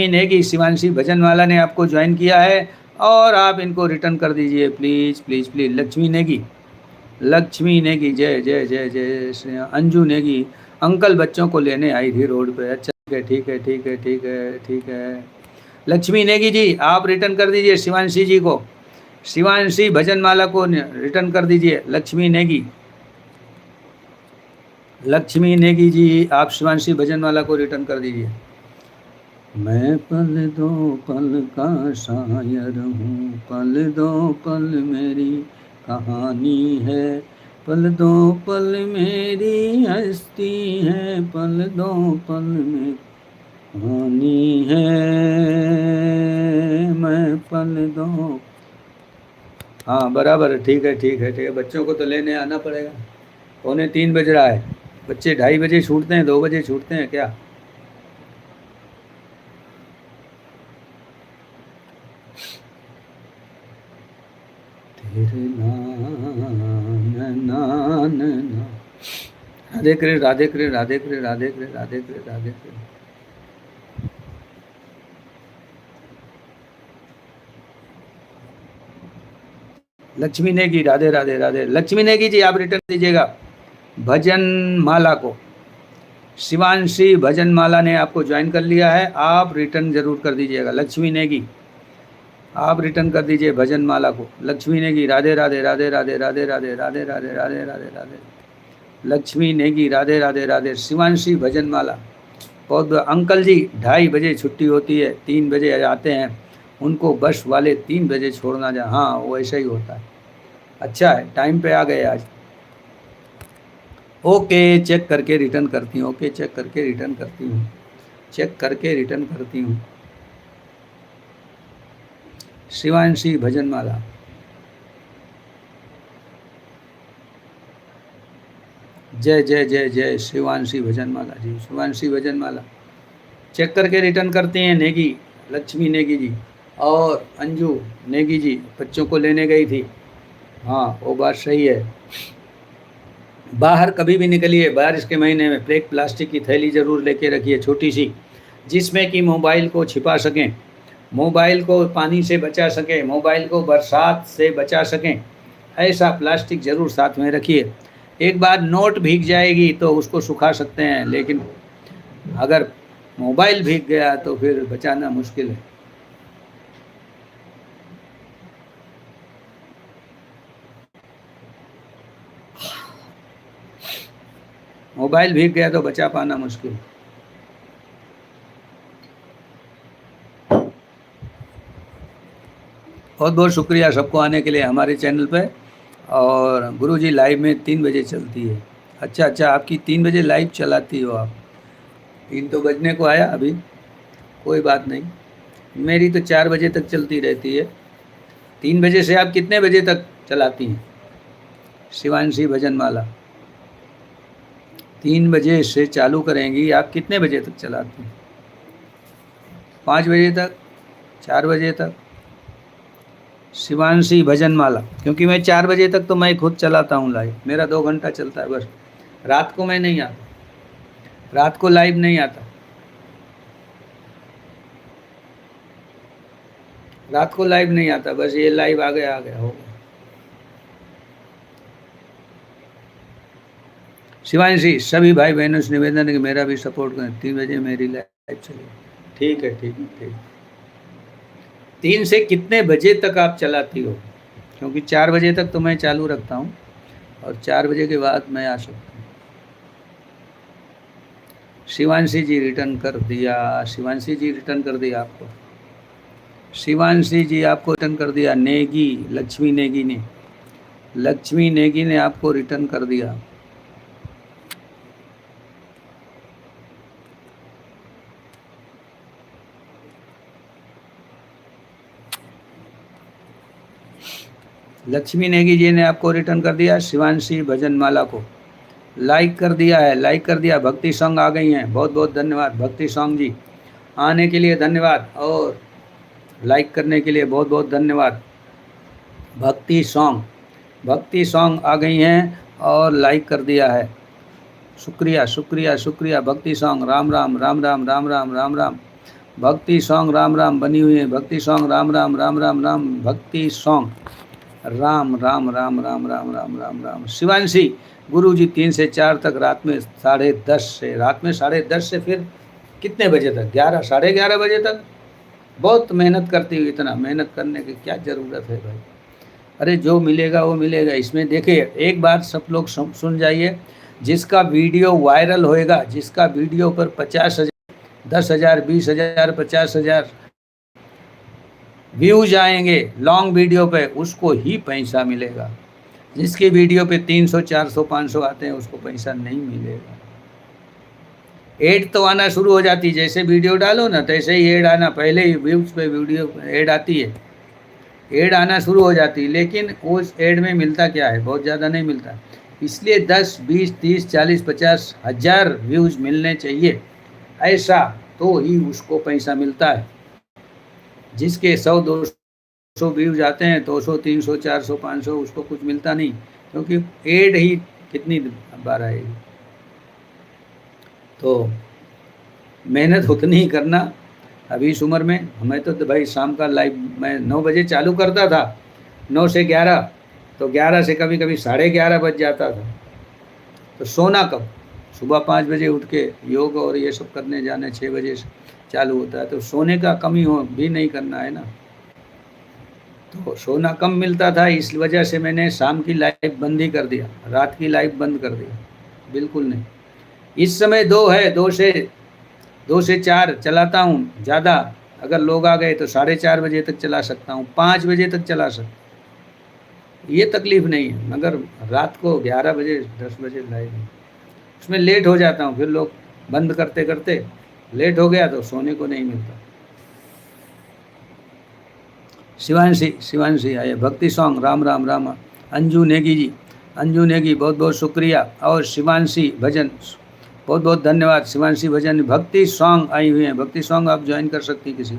नेगी शिवांशी भजनमाला ने आपको ज्वाइन किया है, और आप इनको रिटर्न कर दीजिए please please please. Lakshmi Negi, जय जय जय जय श्री। अंजू नेगी, अंकल बच्चों को लेने आई थी रोड पे। अच्छा ठीक है। लक्ष्मी नेगी जी, आप रिटर्न कर दीजिए शिवांशी जी को, शिवांशी भजनमाला को रिटर्न कर दीजिए। लक्ष्मी नेगी जी, आप शिवांशी भजनमाला को रिटर्न कर दीजिए। मैं पल दो पल का शायर हूँ, पल दो पल मेरी कहानी है, पल दो पल मेरी हस्ती है, पल दो पल मेरी कहानी है। मैं पल दो। हाँ बराबर, ठीक है। बच्चों को तो लेने आना पड़ेगा, 2:45 बज रहा है। बच्चे 2:30 बजे छूटते हैं, 2 बजे छूटते हैं क्या? तेरे नान राधे कृष्ण। लक्ष्मी नेगी, राधे। लक्ष्मी नेगी जी, आप रिटर्न दीजिएगा भजन माला को। शिवांशी भजन माला ने आपको ज्वाइन कर लिया है, आप रिटर्न जरूर कर दीजिएगा। लक्ष्मी नेगी, आप रिटर्न कर दीजिए भजन माला को। लक्ष्मी नेगी, राधे। लक्ष्मी नेगी, राधे। शिवांशी भजन माला, बहुत अंकल जी 2:30 बजे छुट्टी होती है, 3 बजे आते हैं, उनको बस वाले 3 बजे छोड़ना जा। हाँ वो ऐसा ही होता है। अच्छा है, टाइम पे आ गए आज। ओके, चेक करके रिटर्न करती हूँ। शिवांशी भजनमाला। जय जय जय जय शिवांशी भजनमाला जी, शिवांशी भजनमाला। चेक करके रिटर्न करती हैं नेगी, लक्ष्मी नेगी जी और अंजू नेगी जी, बच्चों को लेने गई थी। हाँ वो बात सही है। बाहर कभी भी निकलिए बारिश के महीने में, एक प्लास्टिक की थैली ज़रूर लेके रखिए छोटी सी, जिसमें कि मोबाइल को छिपा सकें, मोबाइल को पानी से बचा सकें, मोबाइल को बरसात से बचा सकें, ऐसा प्लास्टिक ज़रूर साथ में रखिए। एक बार नोट भीग जाएगी तो उसको सुखा सकते हैं, लेकिन अगर मोबाइल भीग गया तो फिर बचाना मुश्किल है। मोबाइल भीग गया तो बचा पाना मुश्किल। बहुत बहुत शुक्रिया सबको आने के लिए हमारे चैनल पे। और गुरुजी लाइव में 3 बजे चलती है। अच्छा, आपकी 3 बजे लाइव चलाती हो आप। 3 तो बजने को आया अभी, कोई बात नहीं। मेरी तो 4 बजे तक चलती रहती है। 3 बजे से आप कितने बजे तक चलाती हैं शिवांशी भजनमाला? 3 बजे से चालू करेंगी, आप कितने बजे तक चलाती हैं? 5 बजे तक, 4 बजे तक? शिवांशी भजनमाला, क्योंकि मैं 4 बजे तक तो मैं खुद चलाता हूँ लाइव, मेरा 2 घंटा चलता है बस। रात को मैं नहीं आता, रात को लाइव नहीं आता, रात को लाइव नहीं आता, बस ये लाइव आ गया हो गया। शिवांशी, सभी भाई बहनों से निवेदन है कि मेरा भी सपोर्ट करें, 3 बजे मेरी लाइव चलेगी। ठीक है, ठीक है, ठीक। 3 से कितने बजे तक आप चलाती हो? क्योंकि 4 बजे तक तो मैं चालू रखता हूँ और 4 बजे के बाद मैं आ सकता हूँ। शिवांशी जी रिटर्न कर दिया, शिवांशी जी रिटर्न कर दिया आपको, शिवांशी जी आपको रिटर्न कर दिया। नेगी, लक्ष्मी नेगी ने, लक्ष्मी नेगी ने आपको रिटर्न कर दिया। लक्ष्मी नेगी जी ने आपको रिटर्न कर दिया। शिवांशी भजनमाला को लाइक कर दिया है, लाइक कर दिया। भक्ति सॉन्ग आ गई हैं, बहुत बहुत धन्यवाद भक्ति सॉन्ग जी, आने के लिए धन्यवाद और लाइक करने के लिए बहुत बहुत धन्यवाद। भक्ति सॉन्ग आ गई हैं और लाइक कर दिया है, शुक्रिया शुक्रिया शुक्रिया। भक्ति सॉन्ग राम राम राम राम राम राम राम राम, भक्ति सॉन्ग राम राम बनी हुई है। भक्ति सॉन्ग राम राम राम राम राम, भक्ति सॉन्ग राम राम राम राम राम राम राम राम। शिवांशी, गुरुजी 3 से 4 तक, रात में 10:30 से, रात में 10:30 से फिर कितने बजे तक? 11, 11:30 बजे तक। बहुत मेहनत करती हूँ, इतना मेहनत करने की क्या ज़रूरत है भाई? अरे जो मिलेगा वो मिलेगा। इसमें देखिए एक बात सब लोग सुन जाइए, जिसका वीडियो वायरल होएगा, जिसका वीडियो पर 50,000, 10,000, 20,000, 50,000 व्यूज आएंगे लॉन्ग वीडियो पे, उसको ही पैसा मिलेगा। जिसकी वीडियो पे 300, 400, 500 आते हैं उसको पैसा नहीं मिलेगा। एड तो आना शुरू हो जाती है, जैसे वीडियो डालो ना तैसे ही एड आना, पहले ही व्यूज पे वीडियो एड आती है, एड आना शुरू हो जाती है। लेकिन उस एड में मिलता क्या है? बहुत ज़्यादा नहीं मिलता। इसलिए 10, 20, 30, 40, 50 हज़ार व्यूज मिलने चाहिए, ऐसा तो ही उसको पैसा मिलता है। जिसके 100, 200 व्यूज आते हैं, 200, 300, 400, 500, उसको कुछ मिलता नहीं, क्योंकि एड ही कितनी बार आएगी। तो मेहनत उतनी ही करना अभी इस उम्र में। हमें तो भाई शाम का लाइव मैं 9 बजे चालू करता था, 9 से 11, तो 11 से कभी कभी 11:30 बज जाता था। तो सोना कब? सुबह 5 बजे उठ के योग और ये सब करने जाने, 6 बजे से चालू होता है, तो सोने का कमी हो भी नहीं करना है ना। तो सोना कम मिलता था, इस वजह से मैंने शाम की लाइव बंद ही कर दिया, रात की लाइव बंद कर दिया, बिल्कुल नहीं। इस समय 2 है, 2 से 4 चलाता हूँ ज़्यादा। अगर लोग आ गए तो 4:30 बजे तक चला सकता हूँ, 5 बजे तक चला सकता, ये तकलीफ़ नहीं है। मगर रात को 11 बजे, 10 बजे लाइव, उसमें लेट हो जाता हूँ, फिर लोग बंद करते करते लेट हो गया तो सोने को नहीं मिलता। शिवांशी आइए, भक्ति सॉन्ग, राम राम राम। अंजू नेगी जी, अंजू नेगी बहुत बहुत शुक्रिया। और शिवांशी भजन, बहुत बहुत धन्यवाद। शिवांशी भजन भक्ति सॉन्ग आई हुई हैं, भक्ति सॉन्ग आप ज्वाइन कर सकती हैं किसी,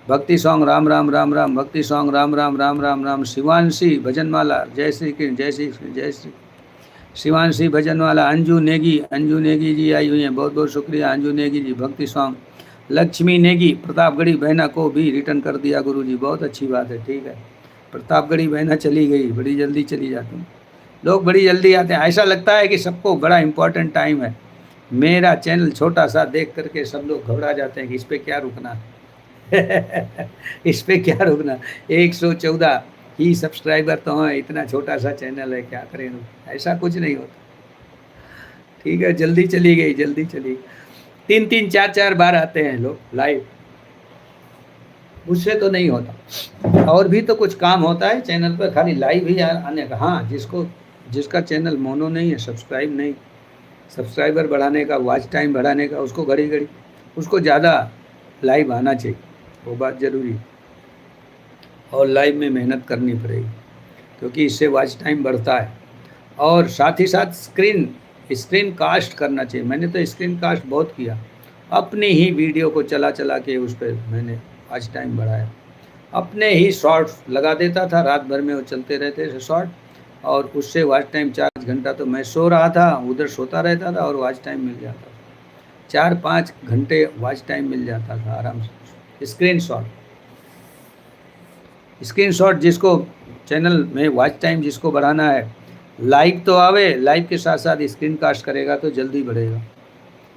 भक्ति सॉन्ग, राम राम राम राम, भक्ति सॉन्ग, राम राम राम राम राम। शिवांशी भजनवाला, जय श्री कृष्ण, जय श्री कृष्ण, जय श्री। शिवांशी भजनवाला, अंजू नेगी जी आई हुई हैं, बहुत बहुत शुक्रिया अंजू नेगी जी। भक्ति सॉन्ग, लक्ष्मी नेगी, प्रतापगढ़ी बहना को भी रिटर्न कर दिया गुरुजी, बहुत अच्छी बात है, ठीक है। प्रतापगढ़ी बहना चली गई, बड़ी जल्दी चली जाती हूँ, लोग बड़ी जल्दी आते हैं। ऐसा लगता है कि सबको बड़ा इंपॉर्टेंट टाइम है। मेरा चैनल छोटा सा देख करके सब लोग घबरा जाते हैं कि इस पर क्या रुकना इस पे क्या रुकना। 114 ही सब्सक्राइबर तो हैं, इतना छोटा सा चैनल है, क्या करें। ऐसा कुछ नहीं होता, ठीक है। जल्दी चली गई, जल्दी चली। 3-3 4-4 बार आते हैं लोग लाइव, मुझसे तो नहीं होता। और भी तो कुछ काम होता है चैनल पर, खाली लाइव ही आने का। हाँ, जिसका चैनल मोनो नहीं है, सब्सक्राइब नहीं, सब्सक्राइबर बढ़ाने का, वॉच टाइम बढ़ाने का, उसको घड़ी घड़ी उसको ज़्यादा लाइव आना चाहिए, वो बात ज़रूरी। और लाइव में मेहनत करनी पड़ेगी, क्योंकि इससे वॉच टाइम बढ़ता है। और साथ ही साथ स्क्रीन कास्ट करना चाहिए। मैंने तो स्क्रीन कास्ट बहुत किया, अपनी ही वीडियो को चला के उस पर मैंने वॉच टाइम बढ़ाया। अपने ही शॉर्ट्स लगा देता था, रात भर में वो चलते रहते थे शॉर्ट, और उससे वॉच टाइम 4 घंटा तो मैं सो रहा था, उधर सोता रहता था और वॉच टाइम मिल जाता था। 4-5 घंटे वॉच टाइम मिल जाता था आराम से। स्क्रीन शॉट जिसको चैनल में वॉच टाइम जिसको बढ़ाना है, लाइव तो आवे, लाइव के साथ साथ स्क्रीन कास्ट करेगा तो जल्दी बढ़ेगा।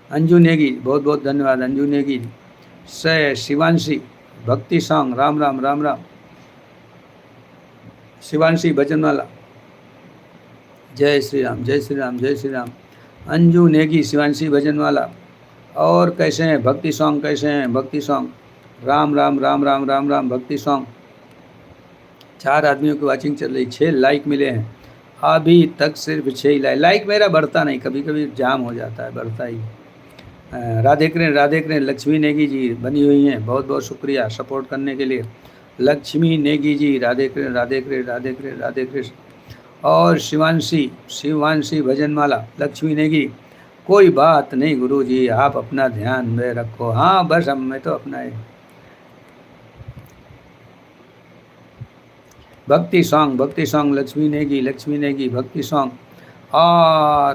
अंजू नेगी, बहुत बहुत धन्यवाद अंजू नेगी। शिवांशी भक्ति सॉन्ग, राम राम राम राम। शिवांशी भजनवाला, जय श्री राम, जय श्री राम, जय श्री राम। अंजू नेगी, शिवांशी भजनवाला। और कैसे हैं भक्ति सॉन्ग, कैसे हैं भक्ति सॉन्ग, राम राम राम राम राम राम। भक्ति सॉन्ग 4 आदमियों की वाचिंग चल रही, 6 लाइक मिले हैं अभी तक, सिर्फ 6 लाइक मेरा बढ़ता नहीं, कभी कभी जाम हो जाता है, बढ़ता ही। राधे कृष्ण लक्ष्मी नेगी जी बनी हुई हैं, बहुत बहुत शुक्रिया सपोर्ट करने के लिए। लक्ष्मी नेगी जी, राधे कृष्ण राधे कृष्ण राधे कृष्ण राधे कृष्ण। और शिवांशी भजनवाला, लक्ष्मी नेगी, कोई बात नहीं गुरुजी, आप अपना ध्यान में रखो। हाँ बस हम मैं तो अपना है। भक्ति सॉन्ग लक्ष्मी नेगी भक्ति सॉन्ग।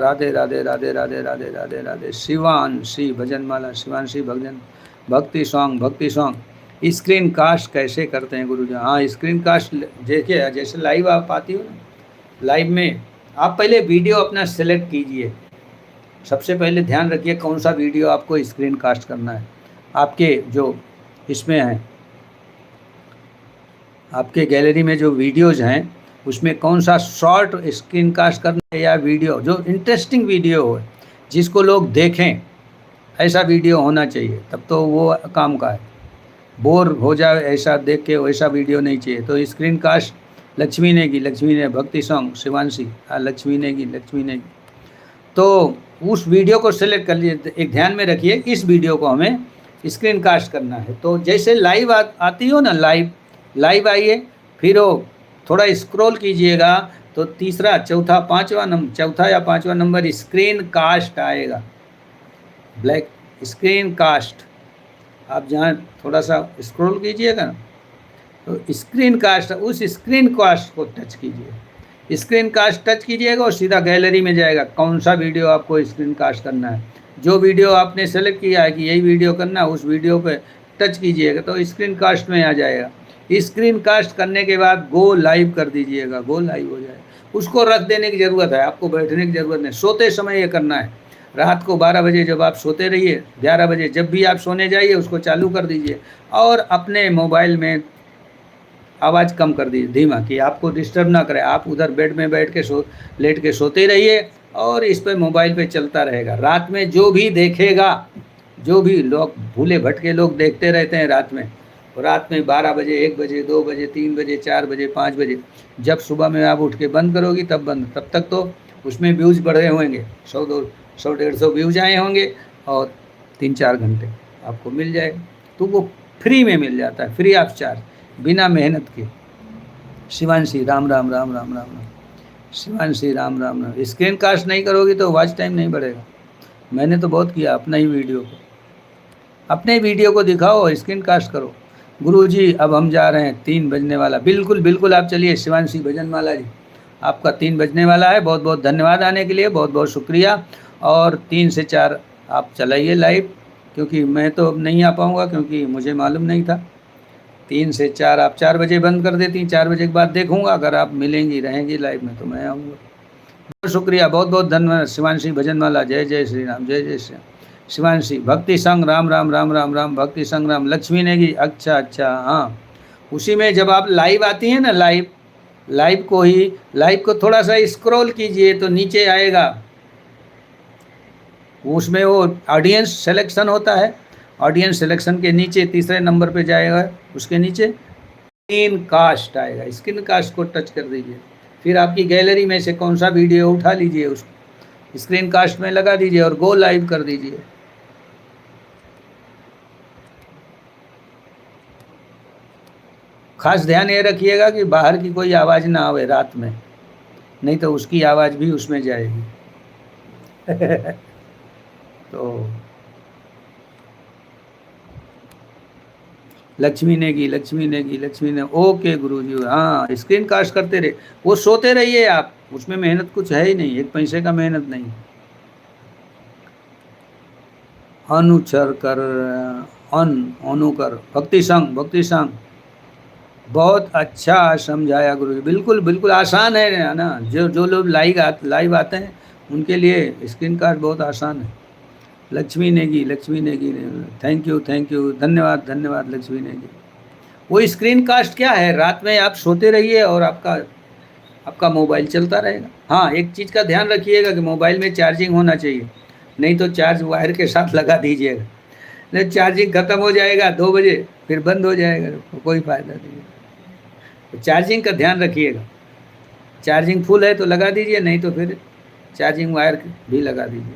राधे राधे राधे राधे राधे राधे राधे। शिवांशी भजनमाला, शिवांशी भजन भक्ति सॉन्ग। स्क्रीन कास्ट कैसे करते हैं गुरुजी? हाँ, स्क्रीन कास्ट देखिए, जैसे लाइव आप आती हो ना, लाइव में आप पहले वीडियो अपना सेलेक्ट कीजिए। सबसे पहले ध्यान रखिए कौन सा वीडियो आपको स्क्रीन कास्ट करना है। आपके जो इसमें है, आपके गैलरी में जो वीडियोज़ हैं उसमें कौन सा शॉर्ट स्क्रीन कास्ट करना है, या वीडियो जो इंटरेस्टिंग वीडियो हो, जिसको लोग देखें, ऐसा वीडियो होना चाहिए, तब तो वो काम का है। बोर हो जाए ऐसा देख के, वैसा वीडियो नहीं चाहिए। तो स्क्रीन कास्ट लक्ष्मी ने भक्ति सॉन्ग, शिवांशी लक्ष्मी ने। तो उस वीडियो को सिलेक्ट कर लिए, एक ध्यान में रखिए, इस वीडियो को हमें स्क्रीन कास्ट करना है। तो जैसे लाइव आती हो ना, लाइव आइए, फिर वो थोड़ा स्क्रॉल कीजिएगा तो तीसरा चौथा या पांचवा नंबर स्क्रीन कास्ट आएगा, ब्लैक स्क्रीन कास्ट। आप जहाँ थोड़ा सा स्क्रॉल कीजिएगा ना, तो स्क्रीन कास्ट, उस स्क्रीन कास्ट को टच कीजिए। स्क्रीन कास्ट टच कीजिएगा और सीधा गैलरी में जाएगा, कौन सा वीडियो आपको स्क्रीन कास्ट करना है। जो वीडियो आपने सेलेक्ट किया है कि यही वीडियो करना है, उस वीडियो पे टच कीजिएगा तो स्क्रीन कास्ट में आ जाएगा। स्क्रीन कास्ट करने के बाद गो लाइव कर दीजिएगा, गो लाइव हो जाएगा। उसको रख देने की ज़रूरत है, आपको बैठने की ज़रूरत नहीं। सोते समय ये करना है, रात को 12 बजे जब आप सोते रहिए, 11 बजे जब भी आप सोने जाइए उसको चालू कर दीजिए, और अपने मोबाइल में आवाज़ कम कर दीजिए, धीमा, कि आपको डिस्टर्ब ना करे। आप उधर बेड में बैठ के लेट के सोते रहिए और इस पर मोबाइल पे चलता रहेगा। रात में जो भी देखेगा, जो भी लोग भूले भटके लोग देखते रहते हैं रात में 12 बजे, 1 बजे, 2 बजे, 3 बजे, 4 बजे, 5 बजे, जब सुबह में आप उठ के बंद करोगी तब बंद, तब तक तो उसमें व्यूज़ बढ़े होंगे, 100-150 व्यूज़ आए होंगे और 3-4 घंटे आपको मिल जाए। तो वो फ्री में मिल जाता है, फ्री ऑफ चार्ज। बिना मेहनत के। शिवांशी राम राम राम राम राम राम। शिवांशी राम राम राम। स्क्रीन कास्ट नहीं करोगी तो वॉच टाइम नहीं बढ़ेगा। मैंने तो बहुत किया अपना ही वीडियो को। अपने वीडियो को दिखाओ, स्क्रीन कास्ट करो। गुरुजी अब हम जा रहे हैं, 3 बजने वाला। बिल्कुल बिल्कुल आप चलिए शिवांशी भजनमाला जी, आपका 3 बजने वाला है। बहुत बहुत धन्यवाद आने के लिए, बहुत बहुत शुक्रिया। और 3 से 4 आप चलाइए लाइव, क्योंकि मैं तो अब नहीं आ पाऊँगा, क्योंकि मुझे मालूम नहीं था। 3 से 4 आप 4 बजे बंद कर देती, 4 बजे के बाद देखूँगा। अगर आप मिलेंगी रहेंगी लाइव में तो मैं आऊँगा। बहुत शुक्रिया, बहुत बहुत धन्यवाद शिवांशी भजनमाला। जय जय श्री राम, जय जय श्री राम। शिवांशी भक्ति संग राम राम राम राम राम, भक्ति संग राम। लक्ष्मी नेगी, अच्छा अच्छा, हाँ उसी में जब आप लाइव आती हैं ना, लाइव को थोड़ा सा स्क्रॉल कीजिए तो नीचे आएगा, उसमें वो ऑडियंस सिलेक्शन होता है। ऑडियंस सिलेक्शन के नीचे तीसरे नंबर पे जाएगा, उसके नीचे स्क्रीन कास्ट आएगा। स्क्रीन कास्ट को टच कर दीजिए, फिर आपकी गैलरी में से कौन सा वीडियो उठा लीजिए, उसको स्क्रीन कास्ट में लगा दीजिए और गो लाइव कर दीजिए। खास ध्यान ये रखिएगा कि बाहर की कोई आवाज़ ना आवे रात में, नहीं तो उसकी आवाज़ भी उसमें जाएगी। तो लक्ष्मी ने ओके गुरुजी, हाँ स्क्रीन कास्ट करते रहे, वो सोते रहिए आप, उसमें मेहनत कुछ है ही नहीं, 1 पैसे का मेहनत नहीं। अनुचर कर अनुकर भक्ति संग बहुत अच्छा समझाया गुरुजी। बिल्कुल बिल्कुल आसान है ना, जो लोग लाइव आते हैं उनके लिए स्क्रीन कास्ट बहुत आसान है। लक्ष्मी नेगी थैंक यू धन्यवाद लक्ष्मी नेगी। वो स्क्रीन कास्ट क्या है, रात में आप सोते रहिए और आपका मोबाइल चलता रहेगा। हाँ एक चीज़ का ध्यान रखिएगा कि मोबाइल में चार्जिंग होना चाहिए, नहीं तो चार्ज वायर के साथ लगा दीजिएगा, नहीं चार्जिंग ख़त्म हो जाएगा 2 बजे, फिर बंद हो जाएगा, तो कोई फ़ायदा नहीं है। तो चार्जिंग का ध्यान रखिएगा, चार्जिंग फुल है तो लगा दीजिए, नहीं तो फिर चार्जिंग वायर भी लगा दीजिए।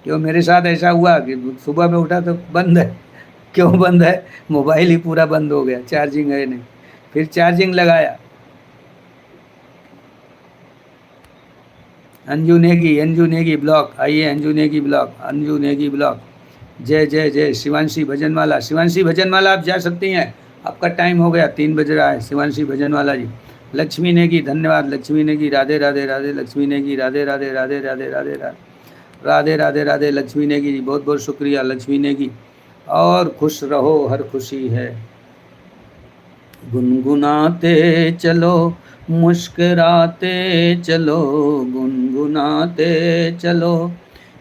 क्यों मेरे साथ ऐसा हुआ कि सुबह में उठा तो बंद है। क्यों बंद है, मोबाइल ही पूरा बंद हो गया, चार्जिंग है नहीं, फिर चार्जिंग लगाया। अंजू नेगी ब्लॉक, आइए अंजू नेगी ब्लॉक। जय जय जय शिवांशी भजनमाला आप जा सकती हैं, आपका टाइम हो गया, 3 बज रहा है। शिवांशी भजनमाला जी, लक्ष्मी नेगी धन्यवाद, लक्ष्मी नेगी राधे राधे राधे, लक्ष्मी नेगी राधे राधे राधे राधे राधे राधे राधे राधे लक्ष्मी नेगी जी, बहुत बहुत शुक्रिया लक्ष्मी नेगी। और खुश रहो, हर खुशी है। गुनगुनाते चलो मुस्कुराते चलो, गुनगुनाते चलो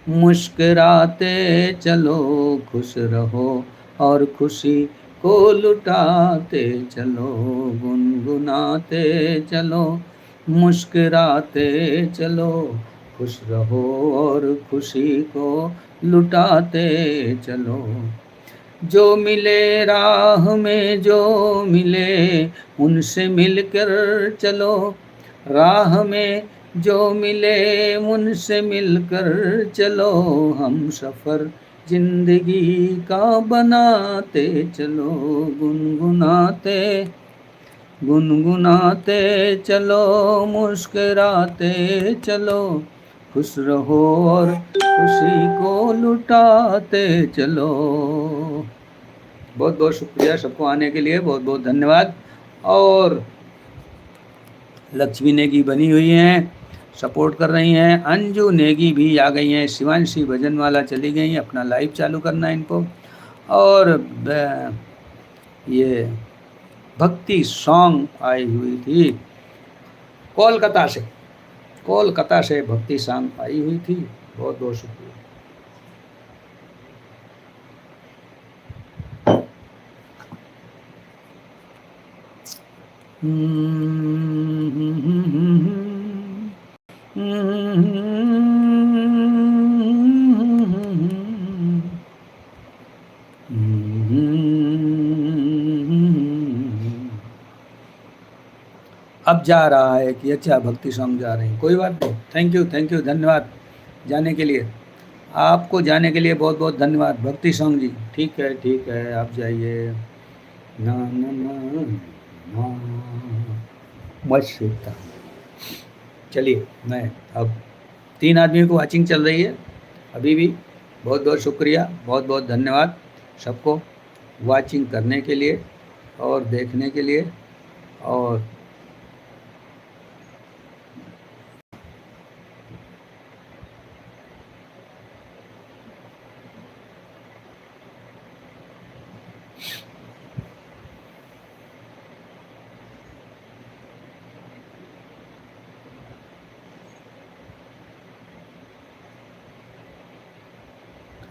मुस्कुराते चलो, खुश रहो और खुशी को लुटाते चलो, गुनगुनाते चलो मुस्कुराते चलो, खुश रहो और खुशी को लुटाते चलो। जो मिले राह में जो मिले उनसे मिलकर चलो, राह में जो मिले उनसे मिलकर चलो, हम सफ़र जिंदगी का बनाते चलो, गुनगुनाते चलो मुस्कुराते चलो, खुश रहो और खुशी को लुटाते चलो। बहुत बहुत शुक्रिया सबको आने के लिए, बहुत बहुत धन्यवाद। और लक्ष्मी नेगी बनी हुई हैं, सपोर्ट कर रही हैं। अंजू नेगी भी आ गई हैं, शिवांशी भजनवाला चली गई हैं, अपना लाइव चालू करना है इनको। और ये भक्ति सॉन्ग आई हुई थी कोलकाता से भक्ति सॉन्ग आई हुई थी। बहुत बहुत शुक्रिया। अब जा रहा है कि अच्छा भक्ति सॉन्ग जा रहे हैं, कोई बात नहीं। थैंक यू धन्यवाद जाने के लिए, आपको जाने के लिए बहुत बहुत धन्यवाद। भक्ति सॉन्ग जी ठीक है आप जाइए। ना ना ना ना मस्ता। चलिए, मैं अब 3 आदमियों की वॉचिंग चल रही है अभी भी। बहुत बहुत शुक्रिया, बहुत बहुत धन्यवाद सबको वॉचिंग करने के लिए और देखने के लिए। और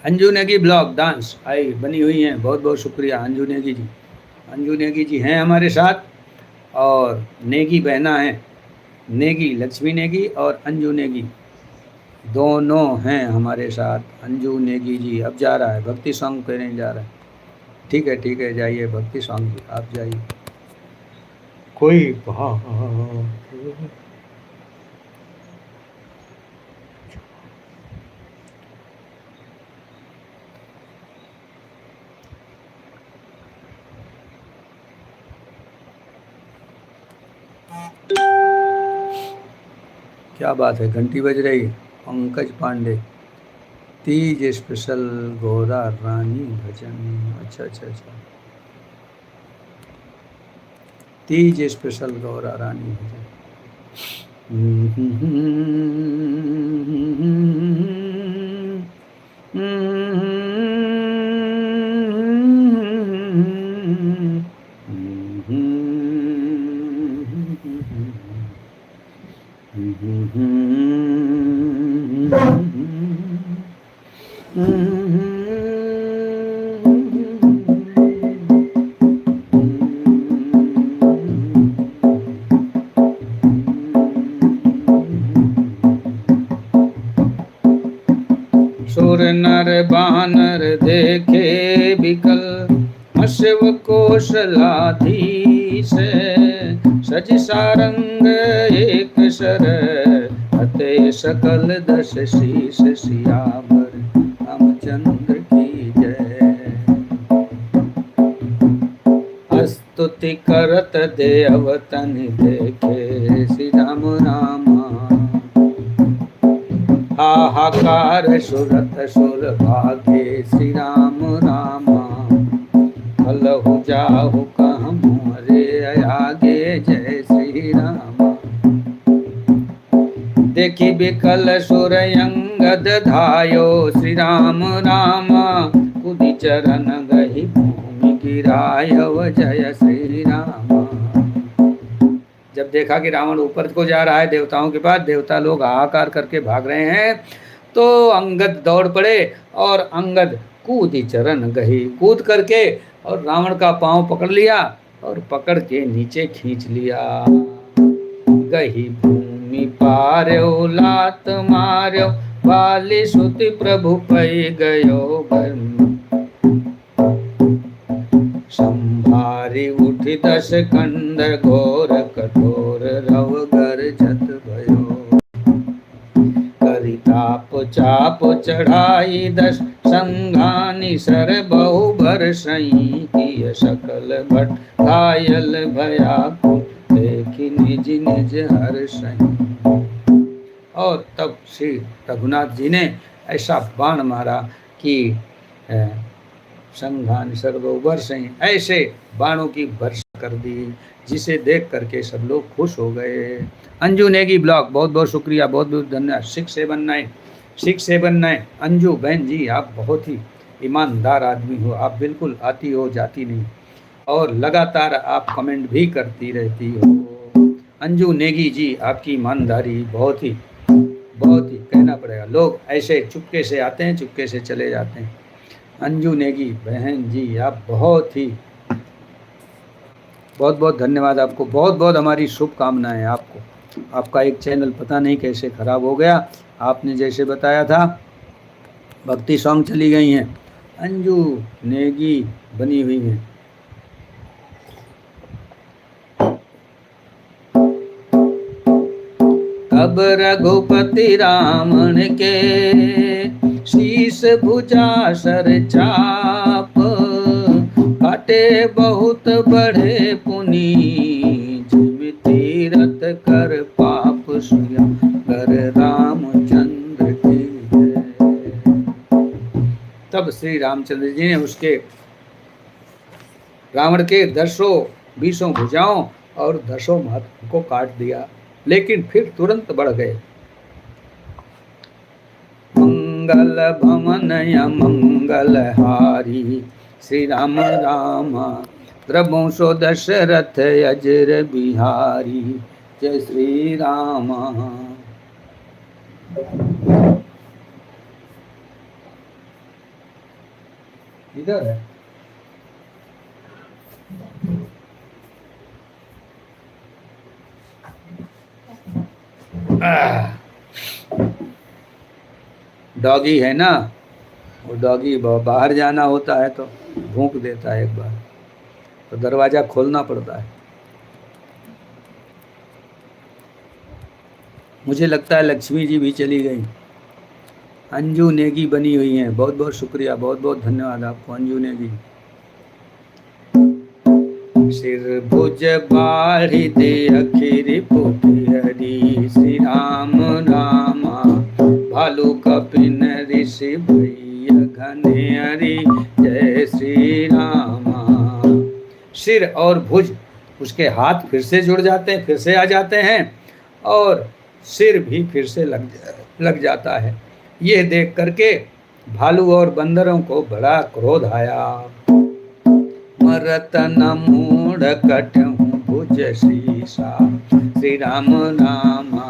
Anju Negi blog dance I बनी हुई हैं, बहुत बहुत शुक्रिया अंजू नेगी जी। अंजू नेगी जी हैं हमारे साथ, और नेगी बहना है, नेगी लक्ष्मी नेगी और अंजू नेगी दोनों हैं हमारे साथ। अंजू नेगी जी अब जा रहा है भक्ति सॉन्ग पे, नहीं जा रहा है। ठीक है जाइए भक्ति सॉन्ग जी, आप जाइए। कोई क्या बात है, घंटी बज रही है। पंकज पांडे, तीज स्पेशल गोरा रानी भजन। अच्छा अच्छा अच्छा, तीज स्पेशल गौरा रानी भजन। सुर नर बानर देखे बिकल, अश्व कौशलाधीश, सज सारंग एक सर, अते सकल दश शीश, सियावर रामचंद्र की जय। स्तुति करत देवतन देखे, श्री राम रामा, हाहाकार सुरत सुर भागे, श्री राम रामा, हलहु जाहु कहूँ रे आगे, जय श्री राम। देखी बिकल सुर अंगद धायो, श्री राम रामा, कुदि चरण गहि भूमि गिरायो, जय श्री राम। जब देखा कि रावण ऊपर को जा रहा है देवताओं के पास, देवता लोग हाहाकार करके भाग रहे हैं, तो अंगद दौड़ पड़े और अंगद कूदी चरण गही, कूद करके और रावण का पांव पकड़ लिया और पकड़ के नीचे खींच लिया। गही भूमि पार्यो लात मार्यो, बाली सुति प्रभु पै गयो बन, संभारी उठी दश कंद घोर, कठोर रव गर्जत भयो। करि ताप चाप चढ़ाई दश संघानी, सर बहु बरसई, किय सकल भट घायल भयाकुल, देखी निज निज हर्षई। और तब श्री रघुनाथ जी ने ऐसा बाण मारा कि संघान सर्वोवर से ऐसे बाणों की वर्षा कर दी, जिसे देख करके सब लोग खुश हो गए। अंजू नेगी ब्लॉग बहुत बहुत शुक्रिया, बहुत बहुत धन्यवाद। 679 अंजू बहन जी, आप बहुत ही ईमानदार आदमी हो, आप बिल्कुल आती हो जाती नहीं, और लगातार आप कमेंट भी करती रहती हो। अंजू नेगी जी, आपकी ईमानदारी बहुत ही कहना पड़ेगा। लोग ऐसे चुपके से आते हैं, चुपके से चले जाते हैं। अंजू नेगी बहन जी, आप बहुत बहुत धन्यवाद आपको, बहुत बहुत हमारी शुभकामनाएं आपको। आपका एक चैनल पता नहीं कैसे खराब हो गया, आपने जैसे बताया था भक्ति सॉन्ग चली गई हैं, अंजू नेगी बनी हुई हैं। अब रघुपति रावण के, शीश भुजा सर चाप, काट काटे बहुत बड़े पुनि, जिम तीरथ कर पाप सुया कर रामचंद्र की जय। तब श्री रामचंद्र जी ने उसके रावण के 10-20 भुजाओं और 10 हाथों को काट दिया, लेकिन फिर तुरंत बढ़ गए। मंगल भवन मंगल हारी, श्री राम राम द्रवंशो दशरथ अजर बिहारी, जय श्री राम। इधर है डॉगी है ना, वो डॉगी बाहर जाना होता है तो भूख देता है एक बार, तो दरवाजा खोलना पड़ता है। मुझे लगता है लक्ष्मी जी भी चली गई। अंजू नेगी बनी हुई हैं, बहुत बहुत शुक्रिया, बहुत बहुत धन्यवाद आपको अंजू नेगी। सिर भुज बाढ़ी दे अखिर पुखिहरी, श्री राम रामा भालू कपिन ऋषि भैया घनेरी, जय श्री रामा। सिर और भुज उसके हाथ फिर से जुड़ जाते हैं, फिर से आ जाते हैं, और सिर भी फिर से लग जाता है। ये देख करके भालू और बंदरों को बड़ा क्रोध आया। मरत न मूढ़ कटहु भुज शीशा, श्री राम नामा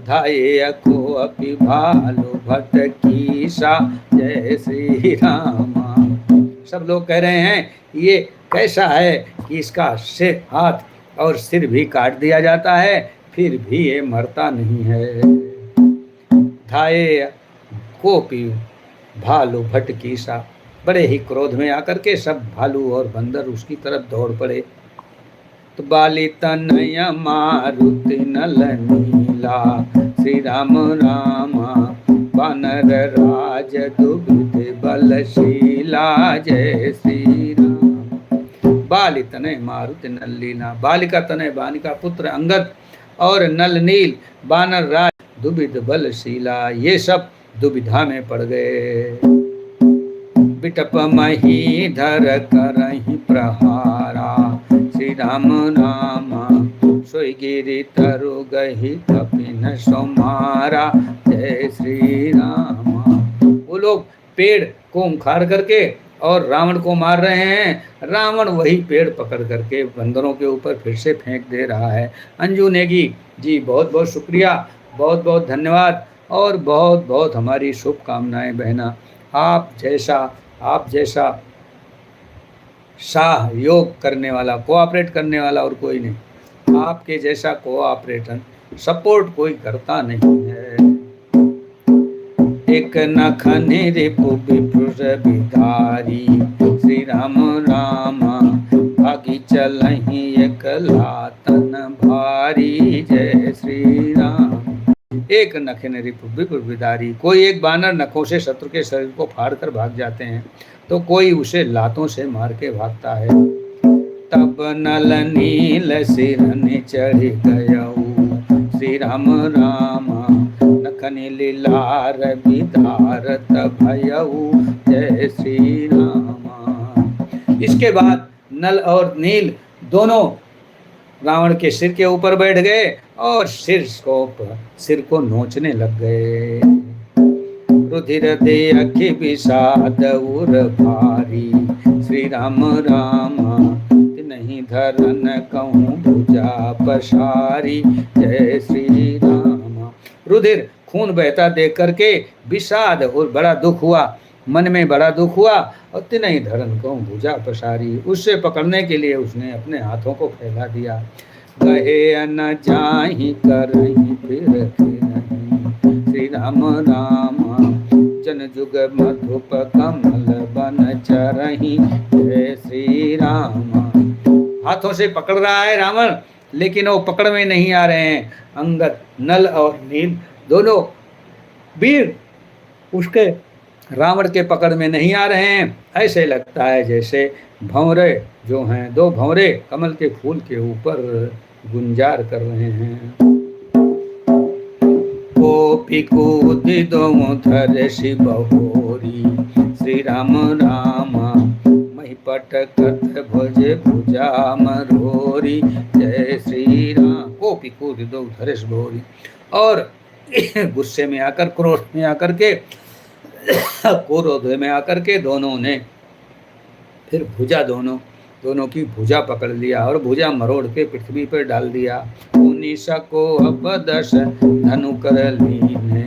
धाये को अपि भालू भटकीसा, जय श्री रामा। सब लोग कह रहे हैं ये कैसा है कि इसका सिर, हाथ और सिर भी काट दिया जाता है, फिर भी ये मरता नहीं है। धाये कोपी भालू भटकीसा, बड़े ही क्रोध में आकर के सब भालू और बंदर उसकी तरफ दौड़ पड़े। तो बाली तनय मारुति नल नीला, श्री राम रामा वानर राज दुबिध बलशीला, जय श्री राम। बाली तनय मारुति नल लीला, बाली का तनय बानी का पुत्र अंगद और नल नील वानर राज दुबिध बलशीला, ये सब दुविधा में पड़ गए। बिटप मही धर करहि प्रहारा, श्री राम रामा सोई गिरि तरु गहि कपिन सोमारा, जय श्री रामा। वो लोग पेड़ को उखाड़ करके और रावण को मार रहे हैं। रावण वही पेड़ पकड़ करके बंदरों के ऊपर फिर से फेंक दे रहा है। अंजू नेगी जी बहुत बहुत शुक्रिया, बहुत बहुत धन्यवाद, और बहुत बहुत हमारी शुभकामनाएं बहना। आप जैसा सहयोग करने वाला, कोऑपरेट करने वाला और कोई नहीं। आपके जैसा कोऑपरेटर सपोर्ट कोई करता नहीं है। एक नखनि रिपु विप्र बिदारी, श्री राम रामा भागी चलहि एक लातन भारी, जय श्री राम। एक नखन रिपु विप्र बिदारी, कोई एक बानर नखों से शत्रु के शरीर को फाड़ कर भाग जाते हैं, तो कोई उसे लातों से मार के भागता है। तब नल नील सिरनि चढ़ गयऊ, श्री राम रामा नखनि लीलार बिदारत भयऊ, जय श्री रामा। इसके बाद नल और नील दोनों रावण के सिर के ऊपर बैठ गए और सिर को नोचने लग गए। रुधिर दे अखि विषाद उर भारी, श्री राम रामा नहीं धरन कहूँ भुजा पसारी, जय श्री रामा। रुधिर खून बहता देख करके विषाद और बड़ा दुख हुआ, मन में बड़ा दुख हुआ, और तिनहि धरन कहूँ भुजा पसारी, उससे पकड़ने के लिए उसने अपने हाथों को फैला दिया। गहे न जाहि करहि फिर नहीं, श्री राम रामा जन जुग मधुप कमल बन चरहि, जय श्री रामा। हाथों से पकड़ रहा है रावण, लेकिन वो पकड़ में नहीं आ रहे हैं। अंगद, नल और नील दोनों वीर उसके रावण के पकड़ में नहीं आ रहे हैं। ऐसे लगता है जैसे भंवरे जो हैं, दो भंवरे कमल के फूल के ऊपर गुंजार कर रहे हैं। गोपी कूदिदो धर शिव होरी, श्री राम राम मही पटकत भुजे भुजा मरोरी, जय श्री राम। गोपी कूदिदो धर शिव होरी, और गुस्से में आकर, क्रोध में आकर के, क्रोध में आकर के दोनों ने फिर भुजा दोनों की भुजा पकड़ लिया और भुजा मरोड़ के पृथ्वी पर डाल दिया। उन्नीस को अब 10 धनु कर लीने,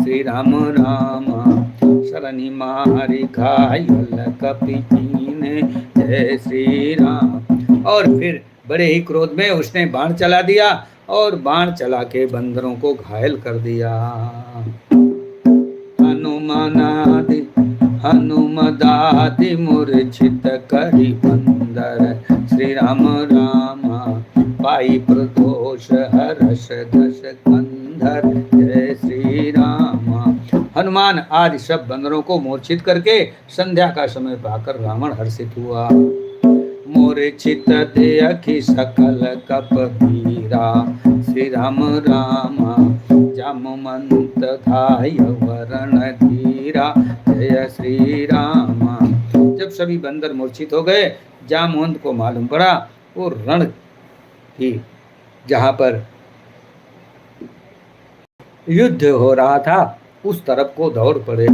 श्री राम राम शरणी मारी घायल कपिने, जय श्री राम। और फिर बड़े ही क्रोध में उसने बाण चला दिया और बाण चला के बंदरों को घायल कर दिया। हनुमदादि मूर्छित करी बंदर, श्री राम राम पाई प्रदोष हर्ष दश कंधर, जय श्री राम। हनुमान आदि सब बंदरों को मूर्छित करके संध्या का समय पाकर रावण हर्षित हुआ। मूर्छित देखि सकल कपीरा, श्री राम राम जामवंत धाय वरण धीरा, जय श्री राम। जब सभी बंदर मूर्छित हो गए, जामवंत को मालूम पड़ा वो रण की जहाँ पर युद्ध हो रहा था उस तरफ को दौड़ पड़े।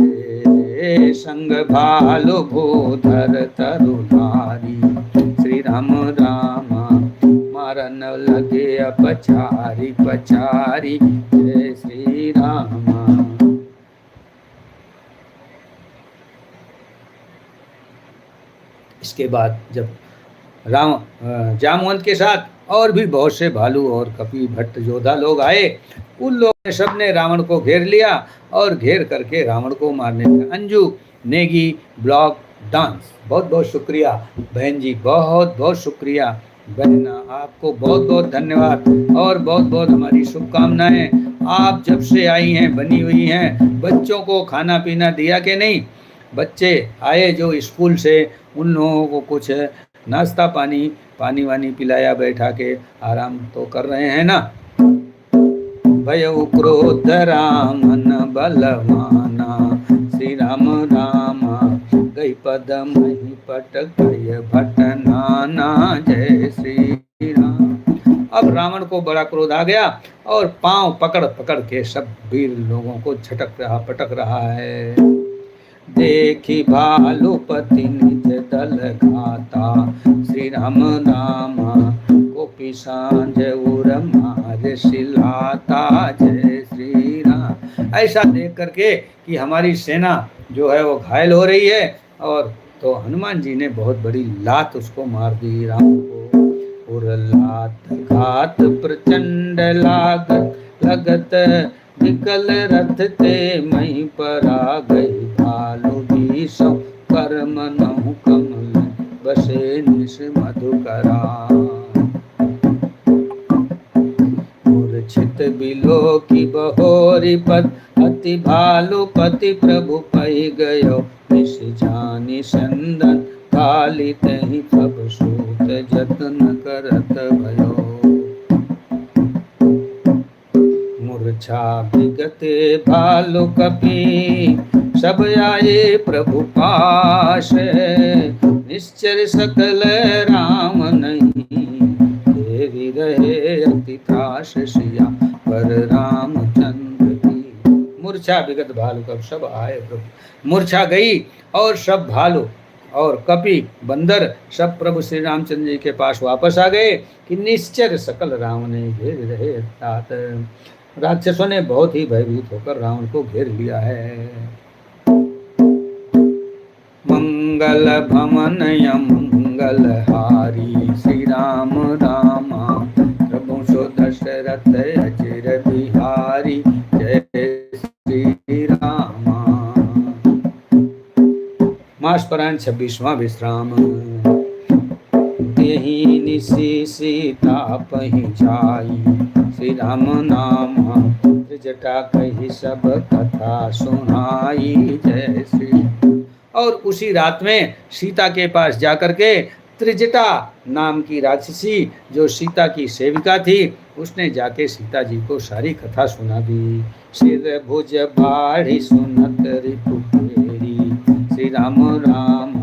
संग भालु भूधर तरुधारी, श्री राम राम मारन लगे पछारी पछारी, जय श्री राम। इसके बाद जब जामवंत के साथ और भी बहुत से भालू और कपि भट्ट योद्धा लोग आए, उन लोगों ने सबने रावण को घेर लिया और घेर करके रावण को मारने लगे। अंजू नेगी ब्लॉग डांस, बहुत बहुत शुक्रिया बहन जी, बहुत बहुत शुक्रिया बहन, आपको बहुत बहुत धन्यवाद और बहुत बहुत हमारी शुभकामनाएं। आप जब से आई हैं बनी हुई हैं। बच्चों को खाना पीना दिया कि नहीं? बच्चे आए जो स्कूल से, उन लोगों को कुछ नाश्ता पानी वानी पिलाया, बैठा के आराम तो कर रहे हैं ना। भयउ क्रोध रामन बलवाना, श्री राम राम गई पद मही पट गय भटनाना, जय श्री राम। अब रावण को बड़ा क्रोध आ गया और पांव पकड़ पकड़ के सब वीर लोगों को झटक रहा, पटक रहा है। देखी भालुपति निज दल घाता, श्री राम राम गोपी सांझ उर मार सिलाता, जय श्री राम। ऐसा देख करके कि हमारी सेना जो है वो घायल हो रही है, और तो हनुमान जी ने बहुत बड़ी लात उसको मार दी राम को। और लात घात प्रचंड लागत लगत, निकल रथ ते मही पर आ गई भालू भीषम, कर्म नहु कमल बसे निश मधुकरा। मूर्छित बिलो की बहोरी पद, अति भालू पति प्रभु पही गयो, निश जानी संदन काली तही सब सूत जतन करत भयो। मूर्छा विगते भालु कपि, सब आए प्रभु पास, निश्चर सकल राम नहीं, देवी रहे अति त्रास सिया पर रामचंद्र की। मूर्छा विगत भालु कपि, सब आए प्रभु, मूर्छा गई और सब भालू और कपि बंदर सब प्रभु श्री रामचंद्र जी के पास वापस आ गए कि निश्चर सकल राम ने घेर रहे तात। राक्षसों ने बहुत ही भयभीत होकर रावण को घेर लिया है। मंगल भवन मंगल हारी, श्री राम राम प्रभु सो दशरथ अचिर बिहारी, जय श्री राम। मास परायण 26वां विश्राम। यही निशी सीता पही जाई, श्री राम नाम त्रिजटा कही सब कथा सुनाई जय श्री। और उसी रात में सीता के पास जाकर के त्रिजटा नाम की राक्षसी जो सीता की सेविका थी, उसने जाके सीता जी को सारी कथा सुना दी। सिर भुज बाढ़ी सुनत रिपु फेरी, श्री राम राम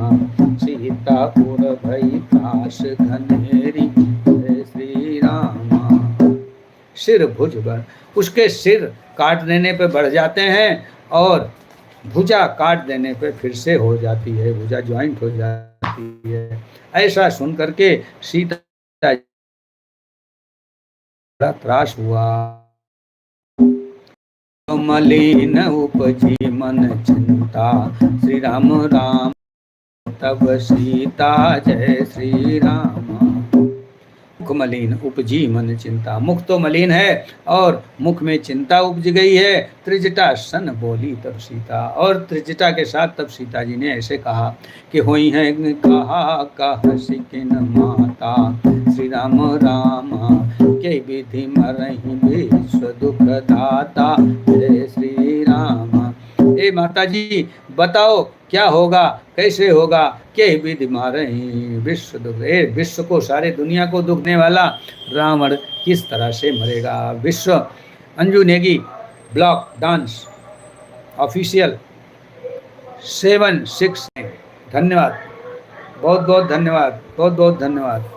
सीता उर भई पास घनेरी, जय श्री राम। सिर भुज बढ़, उसके सिर काट देने पे बढ़ जाते हैं और भुजा काट देने पे फिर से हो जाती है, भुजा ज्वाइंट हो जाती है। ऐसा सुन करके सीता बड़ा त्रास हुआ। मलिन उपजी मन चिंता, श्री राम राम तब सीता जय श्री राम। मुख मलिन उपजी मन चिंता, मुख तो मलिन है और मुख में चिंता उपज गई है। त्रिजटा सन बोली तब सीता, और त्रिजटा के साथ तब सीता जी ने ऐसे कहा कि होई है कहा कह सिकिन माता, श्री राम राम के विधि मरहि विश्व दुख दाता, जय श्री राम। ए माता जी बताओ क्या होगा, कैसे होगा, के विधि मारे विश्व दुख, विश्व को, सारे दुनिया को दुख देने वाला रावण किस तरह से मरेगा। विश्व Anju Negi block dance official 7-6। धन्यवाद, बहुत बहुत धन्यवाद, बहुत बहुत धन्यवाद।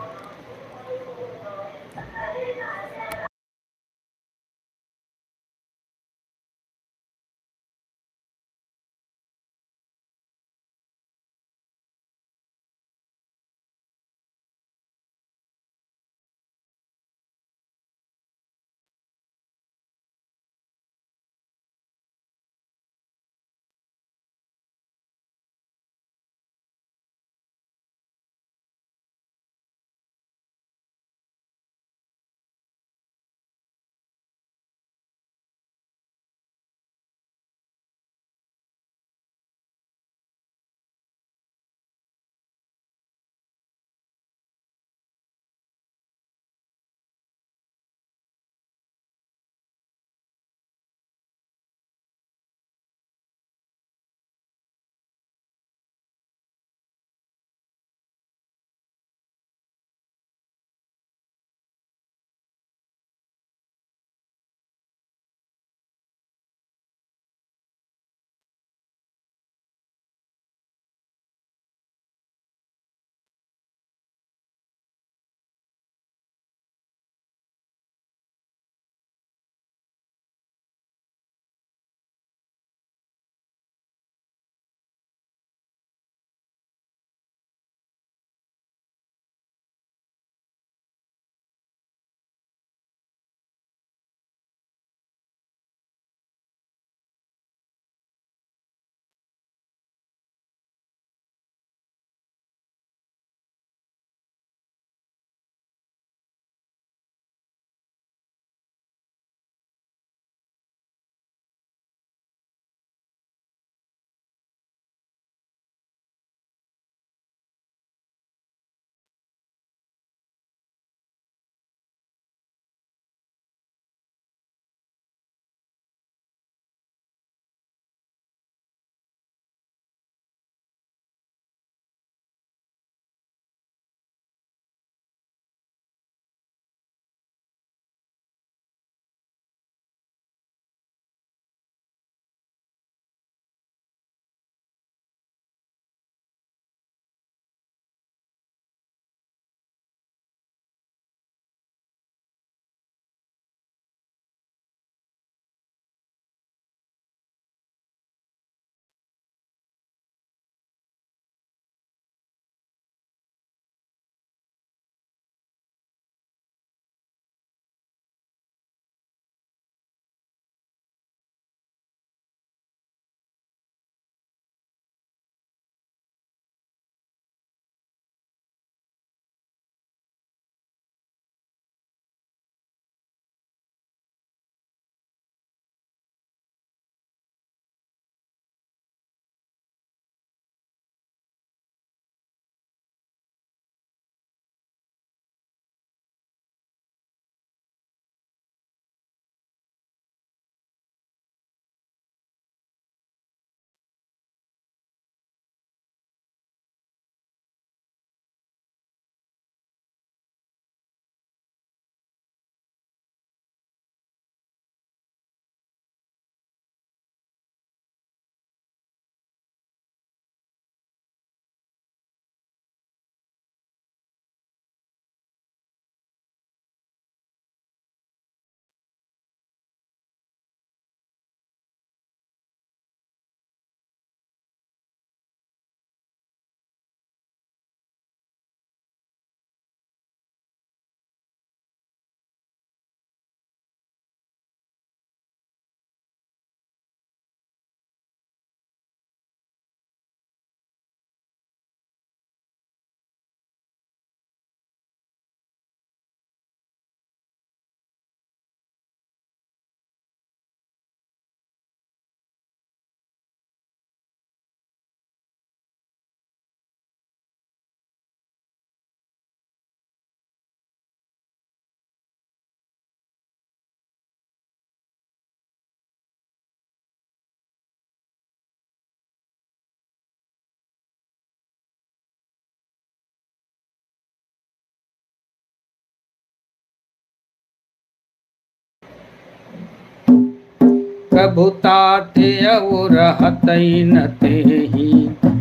प्रभुताते और हतई न तेहि,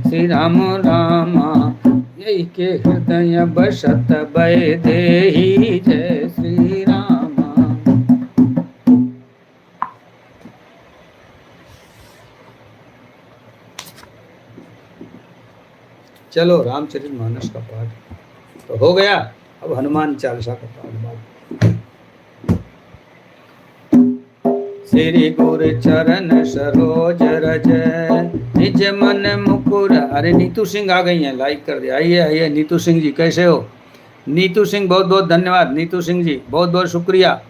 श्री राम रामा यही के हृदय बसत भय देहि, जय श्री राम। चलो रामचरितमानस का पाठ तो हो गया, अब हनुमान चालीसा का पाठ। श्री गुरु चरण सरोज रज, निज मन मुकुर। अरे नीतू सिंह आ गई हैं, लाइक कर दिया। आइए आइए नीतू सिंह जी, कैसे हो? नीतू सिंह बहुत बहुत धन्यवाद। नीतू सिंह जी बहुत बहुत शुक्रिया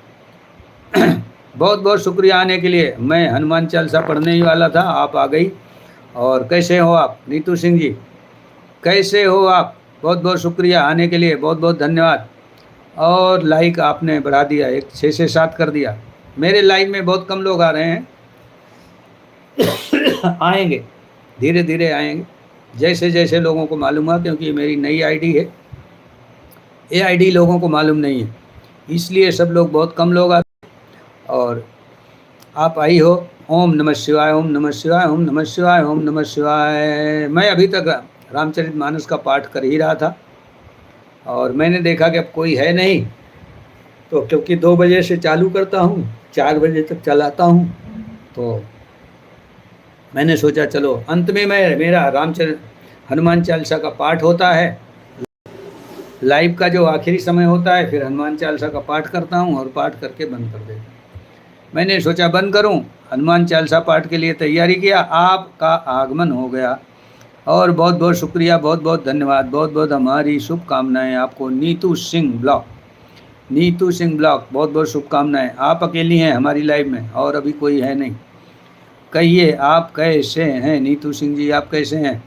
बहुत बहुत शुक्रिया आने के लिए। मैं हनुमान चालीसा पढ़ने ही वाला था, आप आ गई। और कैसे हो आप नीतू सिंह जी, कैसे हो आप? बहुत बहुत शुक्रिया आने के लिए, बहुत बहुत धन्यवाद। और लाइक आपने बढ़ा दिया, एक 6 से 7 कर दिया। मेरे लाइव में बहुत कम लोग आ रहे हैं आएंगे, धीरे धीरे आएंगे, जैसे जैसे लोगों को मालूम हुआ, क्योंकि ये मेरी नई आईडी है, ये आईडी लोगों को मालूम नहीं है, इसलिए सब लोग बहुत कम लोग आते हैं। और आप आई हो। ओम नमः शिवाय, ओम नमः शिवाय, ओम नमः शिवाय, ओम नमः शिवाय। मैं अभी तक रामचरितमानस का पाठ कर ही रहा था और मैंने देखा कि अब कोई है नहीं, तो क्योंकि 2 बजे से चालू करता हूँ, 4 बजे तक चलाता हूँ, तो मैंने सोचा चलो अंत में मेरा हनुमान चालीसा का पाठ होता है, लाइव का जो आखिरी समय होता है, फिर हनुमान चालीसा का पाठ करता हूँ और पाठ करके बंद कर देता हूँ। मैंने सोचा बंद करूँ, हनुमान चालीसा पाठ के लिए तैयारी किया, आपका आगमन हो गया और बहुत बहुत शुक्रिया, बहुत बहुत धन्यवाद, बहुत बहुत हमारी शुभकामनाएं आपको। नीतू सिंह ब्लॉक, नीतू सिंह ब्लॉक, बहुत बहुत शुभकामनाएं। आप अकेली हैं हमारी लाइव में और अभी कोई है नहीं। कहिए आप कैसे हैं नीतू सिंह जी, आप कैसे हैं?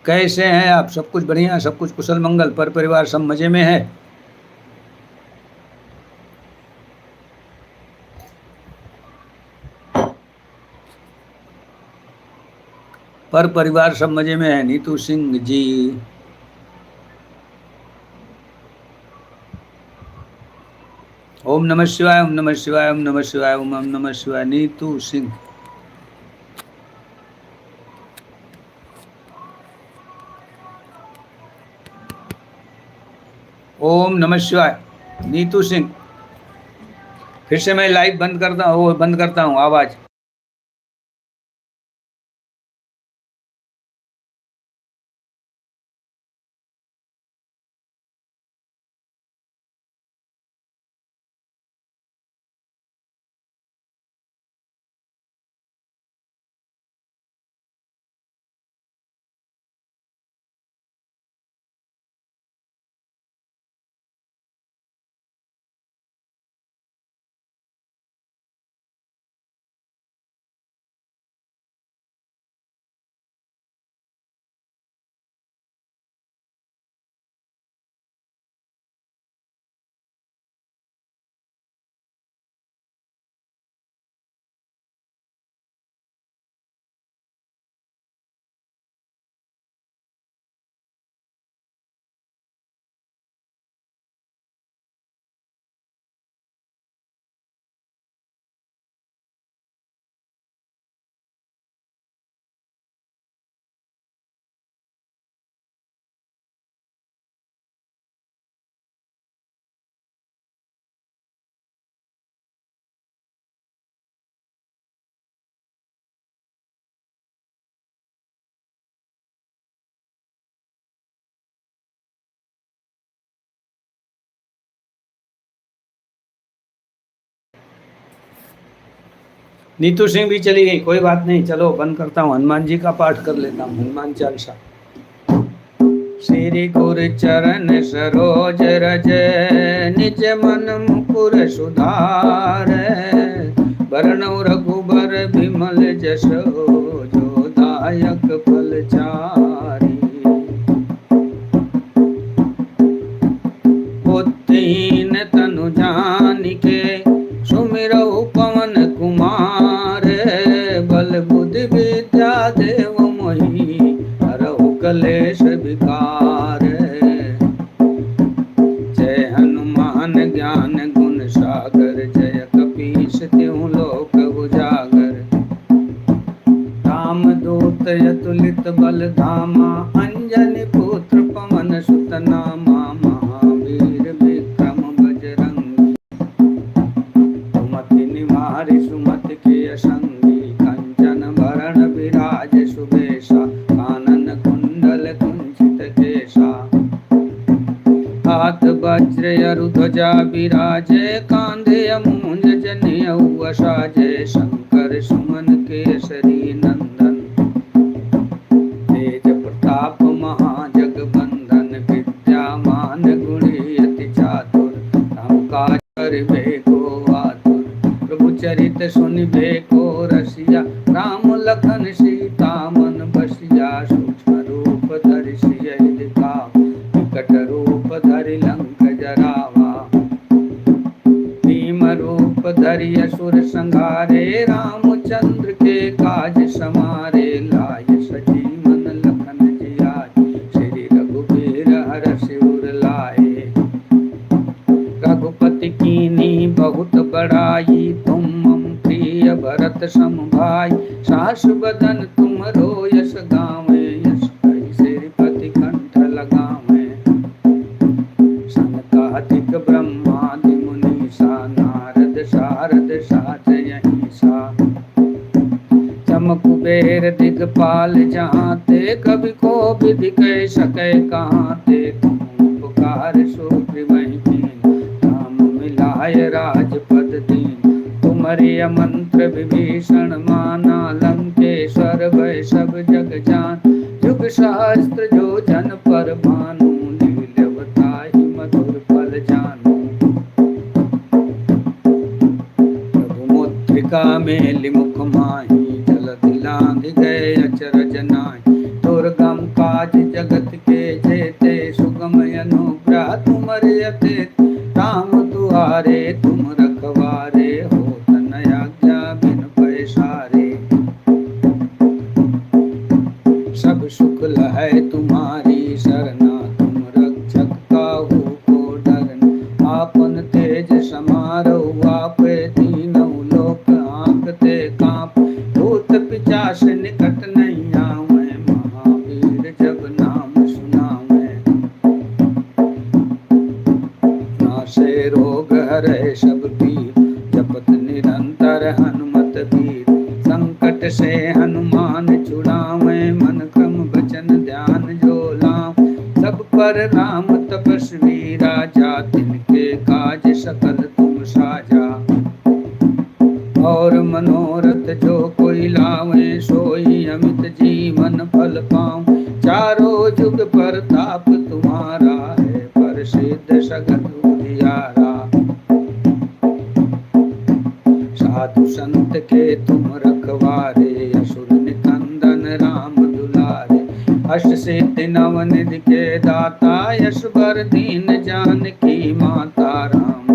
कैसे हैं आप? सब कुछ बढ़िया, सब कुछ कुशल मंगल, पर परिवार सब मजे में है? पर परिवार सब मजे में है नीतू सिंह जी? ओम नमः शिवाय, ओम नमः शिवाय, ओम नमः शिवाय, ओम नमः शिवाय। नीतू सिंह, ओम नमः शिवाय। नीतू सिंह, फिर से मैं लाइव बंद करता हूँ आवाज। नीतू सिंह भी चली गई, कोई बात नहीं, चलो बंद करता हूँ, हनुमान जी का पाठ कर लेता हूँ, हनुमान चालीसा। श्री गुरु चरण सरोज रज, निज मन मुकुर सुधार, वरणौ रघुबर विमल जसो, जो दायक फल चारि। बुद्धिहीन तनु जानिके, सुमिरौ पवन कुमार, बल बुद्धि विद्या देव मोहि, हरहु कलेश विकार। जय हनुमान ज्ञान गुण सागर, जय कपीस तिहुँ लोक बल धामा, अंजनी पुत्र पवन सुत नामा, महावीर विक्रम बजरंगी, सुमति निवारि सुमति के असंगी, कंचन भरण विराज सुबेशा, कानन कुंडल कुंचित केशा, हाथ वज्र अरु ध्वजा विराजे, कांधे मूंज जनेऊ साजे, शंकर सुमन केसरी नंदन, तेज प्रताप महाजगबंदन, विद्यामान गुणी अति चातुर, राम काज करिबे को आतुर, प्रभु चरित सुनिबे को रसिया, राम लखन सीता मन बसिया, सूक्ष्म रूप धरि सियहि दिखावा, विकट रूप धरि लंक जरावा, भीम रूप धरि असुर संहारे, रामचंद्र के काज समारे, लाय सजीवन लखन जियाए, श्री रघुबीर हरषि उर लाए, रघुपति कीन्ही बहुत बड़ाई, तुम मम प्रिय भरत सम भाई, सास बदन तुमरो यश गावें, यश कहि सिरपति कंठ लगावें, सनकादिक ब्रह्मादि मुनीसा, नारद सारद साजय ईसा, चम कुबेर दिगपाल जहाँ ते, कवि को विधि कह सकै कहाँ ते, तुम उपकार सुग्रीवहि कीन्ह, राम मिलाय राजपद दीन, तुमरे मंत्र विभीषण माना, लंकेश्वर भय सब जग जान, युग सहस्त्र जो जन पर भानु, लील्य बताहि मधुर फल जानू, प्रभु मुद्रिका मेलि मुख माहि, जलधि लांघि गए अचरज नाहि, दुर्गम काज जगत के जेते, सुगम अनुग्रह तुमरे अतेत, राम दुआरे तुम रखवारे, हो तन आज्ञा बिन पैसारे, सब सुख लहै तुम्हारी सरना, तुम रक्षक काहू को डरना, आपन तेज समारोह आपे, तीनों लोक आंकते कांप, भूत पिशाच निकट नहीं आवें, महावीर जब नाम सुनावें, नासे रोग हरै सब पीर, जपत निरंतर हनुमत वीर, संकट से हनुमान छुड़ावें, मन क्रम वचन ध्यान जो लाऊं, सब पर राम तपस्वी राजा, तिनके काज सकल तुम साजा, और मनोरथ जो कोई लावे, सोई अमित जीवन फल पाऊं, चारों जुग प्रताप तुम्हारा है, प्रसिद्ध सगत उजियारा, साधु संत के तुम रखवारे, असुर निकंदन राम दुलारे, अष्ट सिद्धि नव निधि के दाता, यश वर दीन जानकी माता, राम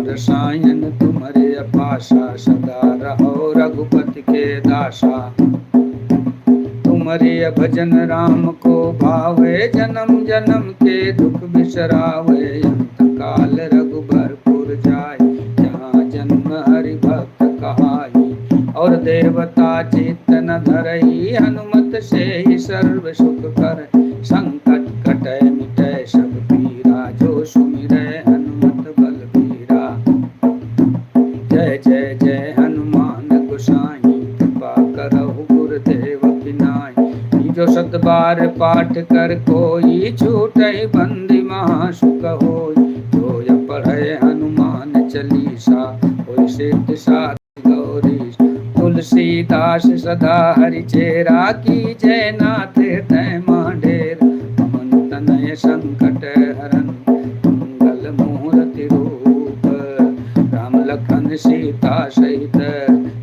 रसायन तुम्हारे अपाशा, सदा रहो रघुपति के दासा, तुम्हारे भजन राम को भावे, जन्म जन्म के दुख बिसरावे, अंत काल रघुबरपुर जाय, जहाँ जन्म हरि भक्त कहाई, और देवता चित्त न धरई, हनुमत से ही सर्व सुख कर, संकट कटै मिटै सब पीरा, जो सुमिरै हनुमत बलबीरा, जय जय जय हनुमान गोसाई, कृपा करहु गुरुदेव की नाई, जो सत बार पाठ कर कोई, छूटै बंदी महासुख होई, जो य पढ़ै हनुमान चालीसा, होय सिद्धि साधि गौरी, तुलसीदास सदा हरि चेरा, की जय नाथ हृदय मांडेर, पवन तनय संकट हरन, मंगल मूर्ति रूप, राम लखन सीता सहित,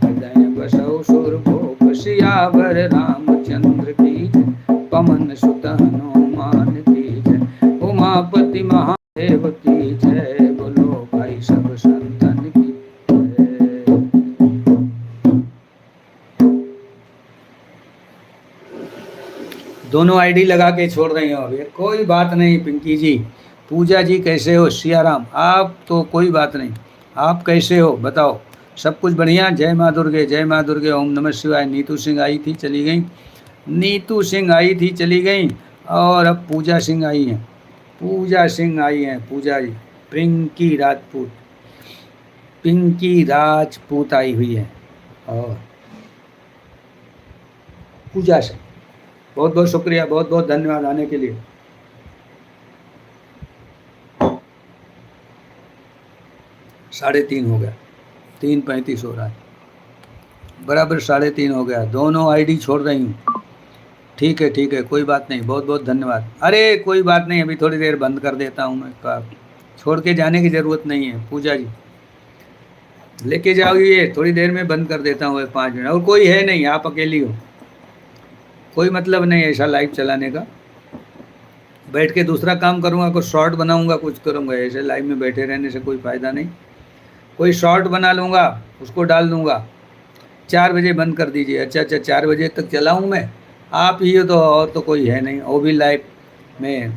हृदय बसौ सुरभूप, सियावर रामचंद्र की जय, पवन सुत हनुमान की जय, उमापति महादेव की जय, बोलो भाई सब संतन की जय। दोनों आईडी लगा के छोड़ रही हो अभी, कोई बात नहीं पिंकी जी। पूजा जी कैसे हो? सियाराम। आप तो कोई बात नहीं, आप कैसे हो बताओ? सब कुछ बढ़िया। जय माँ दुर्गे, जय माँ दुर्गे, ओम नमः शिवाय। नीतू सिंह आई थी चली गई, नीतू सिंह आई थी चली गई, और अब पूजा सिंह आई हैं, पूजा सिंह आई हैं, पूजा जी। पिंकी राजपूत, पिंकी राजपूत आई हुई है, और पूजा सिंह। बहुत बहुत शुक्रिया, बहुत बहुत धन्यवाद आने के लिए। साढ़े तीन हो गया, 3:35 हो रहा है, बराबर 3:30 हो गया। दोनों आईडी छोड़ रही हूँ। ठीक है ठीक है, कोई बात नहीं, बहुत बहुत धन्यवाद। अरे कोई बात नहीं, अभी थोड़ी देर बंद कर देता हूँ मैं, छोड़ के जाने की ज़रूरत नहीं है। पूजा जी लेके जाओ, ये थोड़ी देर में बंद कर देता हूँ, 5 मिनट। और कोई है नहीं, आप अकेली हो, कोई मतलब नहीं ऐसा लाइव चलाने का। बैठ के दूसरा काम करूँगा, कुछ शॉर्ट बनाऊँगा, कुछ करूँगा। ऐसे लाइव में बैठे रहने से कोई फ़ायदा नहीं। कोई शॉर्ट बना लूँगा, उसको डाल दूँगा। 4 बजे बंद कर दीजिए। अच्छा अच्छा, 4 बजे तक चलाऊँ मैं? आप ही हो तो, और तो कोई है नहीं। वो भी लाइव में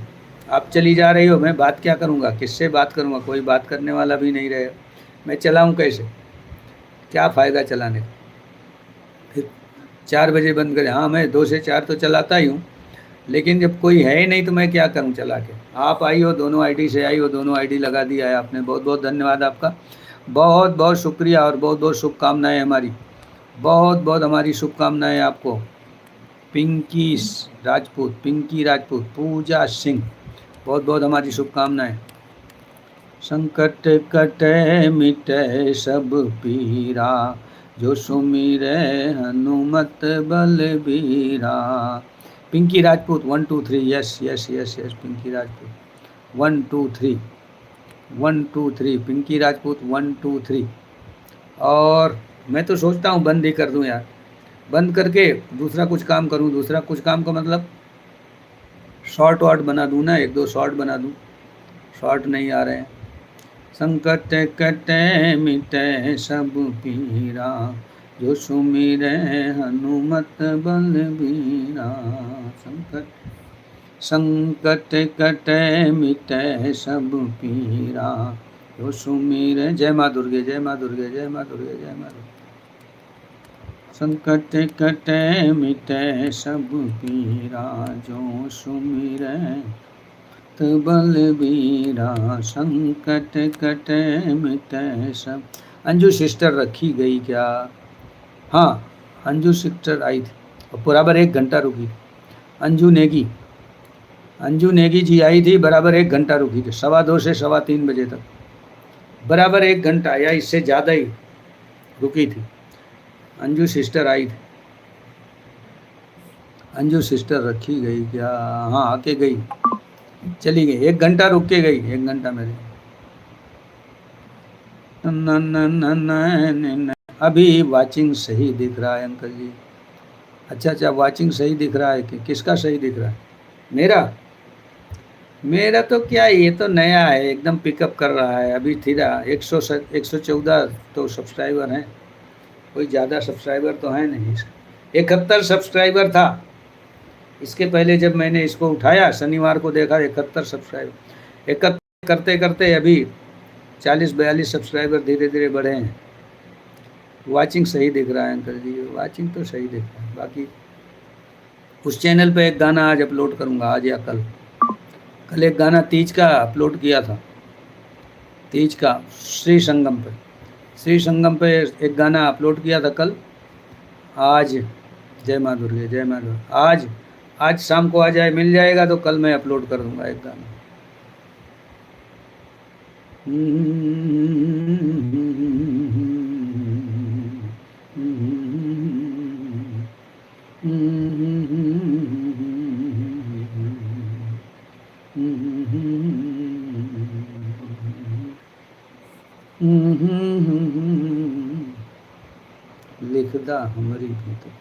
आप चली जा रही हो, मैं बात क्या करूँगा, किससे बात करूँगा? कोई बात करने वाला भी नहीं रहेगा, मैं चलाऊँ कैसे? क्या फ़ायदा चलाने का? फिर 4 बजे बंद करें? हाँ, मैं 2 से 4 तो चलाता ही हूँ, लेकिन जब कोई है ही नहीं तो मैं क्या करूँ चला के? आप आई हो, दोनों आईडी से आई हो, दोनों आईडी लगा दिया है आपने, बहुत बहुत धन्यवाद आपका, बहुत बहुत शुक्रिया, और बहुत बहुत शुभकामनाएँ हमारी, बहुत बहुत हमारी शुभकामनाएँ आपको। पिंकी राजपूत, पिंकी राजपूत, पूजा सिंह, बहुत बहुत हमारी शुभकामनाएँ। संकट कटे मिटे सब पीरा, जो सुमिरे हनुमत बलबीरा। Pinky Rajput 1 2 3, yes yes yes yes, Pinky Rajput 1 2 3, 1 2 3, Pinky Rajput 1 2 3। और मैं तो सोचता हूँ बंद ही कर दूँ यार, बंद करके दूसरा कुछ काम करूँ। दूसरा कुछ काम का मतलब शॉर्ट वार्ट बना दूँ ना, 1 2 शॉर्ट बना दूँ। शॉर्ट नहीं आ रहे हैं। संकट कटे मिटे सब पीरा, जो सुमिरे हनुमत बलबीरा। संकट कटे मिटे सब पीरा, जो सुमिरे। जय माँ दुर्गे, जय माँ दुर्गे, जय माँ दुर्गे, जय माँ दुर्गे। संकट कटे मिटे सब पीरा, जो सुमिरे बलबीरा। संकट कटे मिटे सब। अंजू सिस्टर रखी गई क्या? हाँ, अंजू सिस्टर आई थी और बराबर 1 घंटा रुकी। अंजू नेगी, अंजू नेगी जी आई थी, बराबर 1 घंटा रुकी थी, 2:15 से 3:15 बजे तक, बराबर 1 घंटा या इससे ज़्यादा ही रुकी थी। अंजू सिस्टर आई थी। अंजू सिस्टर रखी गई क्या? हाँ, आके गई, चली गई, 1 घंटा रुक के गई, 1 घंटा मेरे। न न न न, अभी वाचिंग सही दिख रहा है अंकल जी। अच्छा अच्छा, वाचिंग सही दिख रहा है कि किसका सही दिख रहा है? मेरा मेरा तो क्या, ये तो नया है, एकदम पिकअप कर रहा है अभी। थीरा 114 तो सब्सक्राइबर हैं, कोई ज़्यादा सब्सक्राइबर तो है नहीं। 71 सब्सक्राइबर था इसके पहले, जब मैंने इसको उठाया शनिवार को देखा 71 सब्सक्राइबर। 71 करते करते अभी 40-42 सब्सक्राइबर धीरे धीरे बढ़े हैं। वाचिंग सही दिख रहा है अंकल जी, वाचिंग तो सही दिख रहा है। बाकी उस चैनल पे एक गाना आज अपलोड करूँगा, आज या कल। कल एक गाना तीज का अपलोड किया था, तीज का श्री संगम पे, श्री संगम पे एक गाना अपलोड किया था कल। आज जय माँ दुर्गे, जय माँ दुर्गे। आज शाम को आ जाए, मिल जाएगा तो कल मैं अपलोड कर दूँगा एक गाना। लिखदा हमारी भीतर।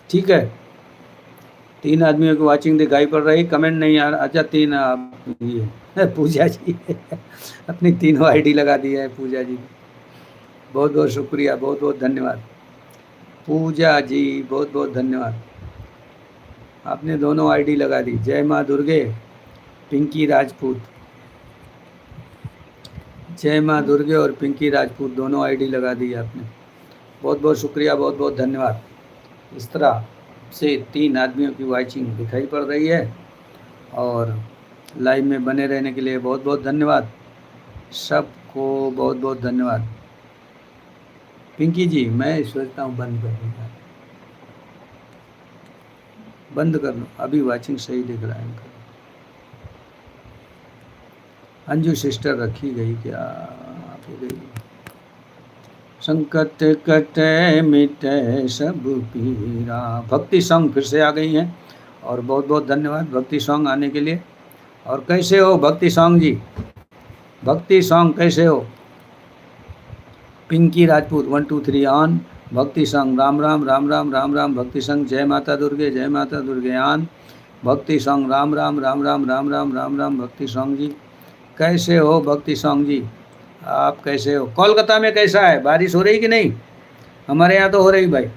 ठीक है, 3 आदमियों की वॉचिंग दिखाई पड़ रही, कमेंट नहीं आ रहा। अच्छा 3 आप ये पूजा जी अपनी तीनों आईडी लगा दी है पूजा जी। बहुत बहुत शुक्रिया, बहुत बहुत धन्यवाद पूजा जी, बहुत बहुत धन्यवाद। आपने दोनों आईडी लगा दी। जय माँ दुर्गे, पिंकी राजपूत, जय माँ दुर्गे और पिंकी राजपूत दोनों आईडी लगा दी आपने। बहुत बहुत शुक्रिया, बहुत बहुत धन्यवाद। इस तरह से 3 आदमियों की वॉचिंग दिखाई पड़ रही है और लाइव में बने रहने के लिए बहुत बहुत धन्यवाद सबको, बहुत बहुत धन्यवाद। पिंकी जी मैं सोचता हूँ बंद कर दूँगा, बंद कर लो, अभी वॉचिंग सही दिख रहा है इनका। अंजू सिस्टर रखी गई क्या? आप गई। संकट कटे मिटे सब पीरा, भक्ति सॉन्ग फिर से आ गई हैं और बहुत बहुत धन्यवाद भक्ति सॉन्ग आने के लिए। और कैसे हो भक्ति सॉन्ग जी? भक्ति सॉन्ग कैसे हो? पिंकी राजपूत 1 2 3 ऑन। भक्ति सॉन्ग राम राम राम राम राम राम। भक्ति सॉन्ग जय माता दुर्गे, जय माता दुर्गे ऑन। भक्ति सॉन्ग राम राम राम राम राम राम राम राम। भक्ति सॉन्ग जी कैसे हो? भक्ति सॉन्ग जी आप कैसे हो? कोलकाता में कैसा है, बारिश हो रही कि नहीं? हमारे यहाँ तो हो रही भाई,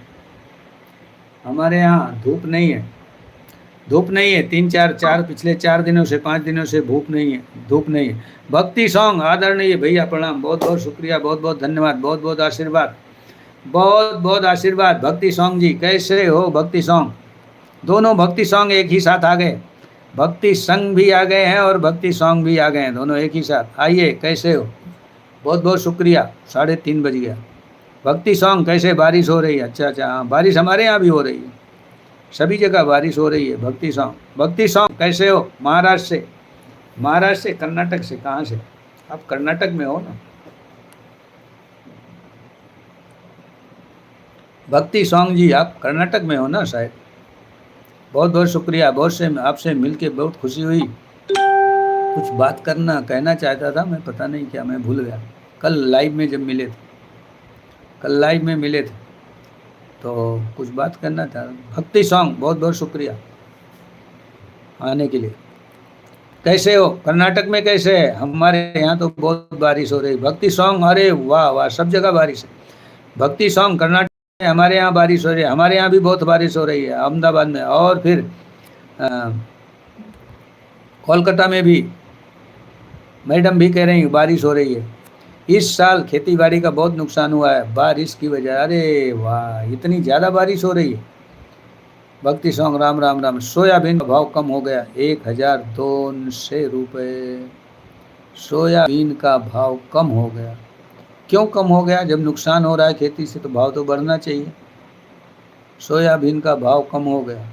हमारे यहाँ धूप नहीं है, धूप नहीं है। 3 4 पिछले 4 दिनों से 5 दिनों से धूप नहीं है, धूप नहीं है। भक्ति सॉन्ग आदरणीय भैया प्रणाम, बहुत बहुत शुक्रिया, बहुत बहुत धन्यवाद, बहुत बहुत आशीर्वाद, बहुत बहुत आशीर्वाद। भक्ति सॉन्ग जी कैसे हो? भक्ति सॉन्ग दोनों भक्ति सॉन्ग एक ही साथ आ गए, भक्ति संघ भी आ गए हैं और भक्ति सॉन्ग भी आ गए हैं, दोनों एक ही साथ। आइए कैसे हो? बहुत बहुत शुक्रिया। 3:30 बज गया। भक्ति सॉन्ग कैसे? बारिश हो रही है? अच्छा अच्छा, हाँ बारिश हमारे यहाँ भी हो रही है, सभी जगह बारिश हो रही है। भक्ति सॉन्ग कैसे हो? महाराष्ट्र से, महाराष्ट्र से, कर्नाटक से, कहाँ से? आप कर्नाटक में हो ना? भक्ति सॉन्ग जी आप कर्नाटक में हो ना शायद। बहुत बहुत शुक्रिया, बहुत से आपसे मिलके बहुत खुशी हुई। कुछ बात करना कहना चाहता था मैं, पता नहीं क्या मैं भूल गया। कल लाइव में जब मिले थे, कल लाइव में मिले थे तो कुछ बात करना था। भक्ति सॉन्ग बहुत बहुत शुक्रिया आने के लिए। कैसे हो? कर्नाटक में कैसे है? हमारे यहाँ तो बहुत बारिश हो रही। भक्ति सॉन्ग अरे वाह वाह, सब जगह बारिश है। भक्ति सॉन्ग कर्नाटक में, हमारे यहाँ बारिश हो रही है, हमारे यहाँ भी बहुत बारिश हो रही है अहमदाबाद में, और फिर कोलकाता में भी मैडम भी कह रही हैं बारिश हो रही है। इस साल खेती बाड़ी का बहुत नुकसान हुआ है बारिश की वजह। अरे वाह, इतनी ज़्यादा बारिश हो रही है। भक्ति सॉन्ग राम राम राम। सोयाबीन का भाव कम हो गया 1200 रुपये। सोयाबीन का भाव कम हो गया, क्यों कम हो गया? जब नुकसान हो रहा है खेती से तो भाव तो बढ़ना चाहिए। सोयाबीन का भाव कम हो गया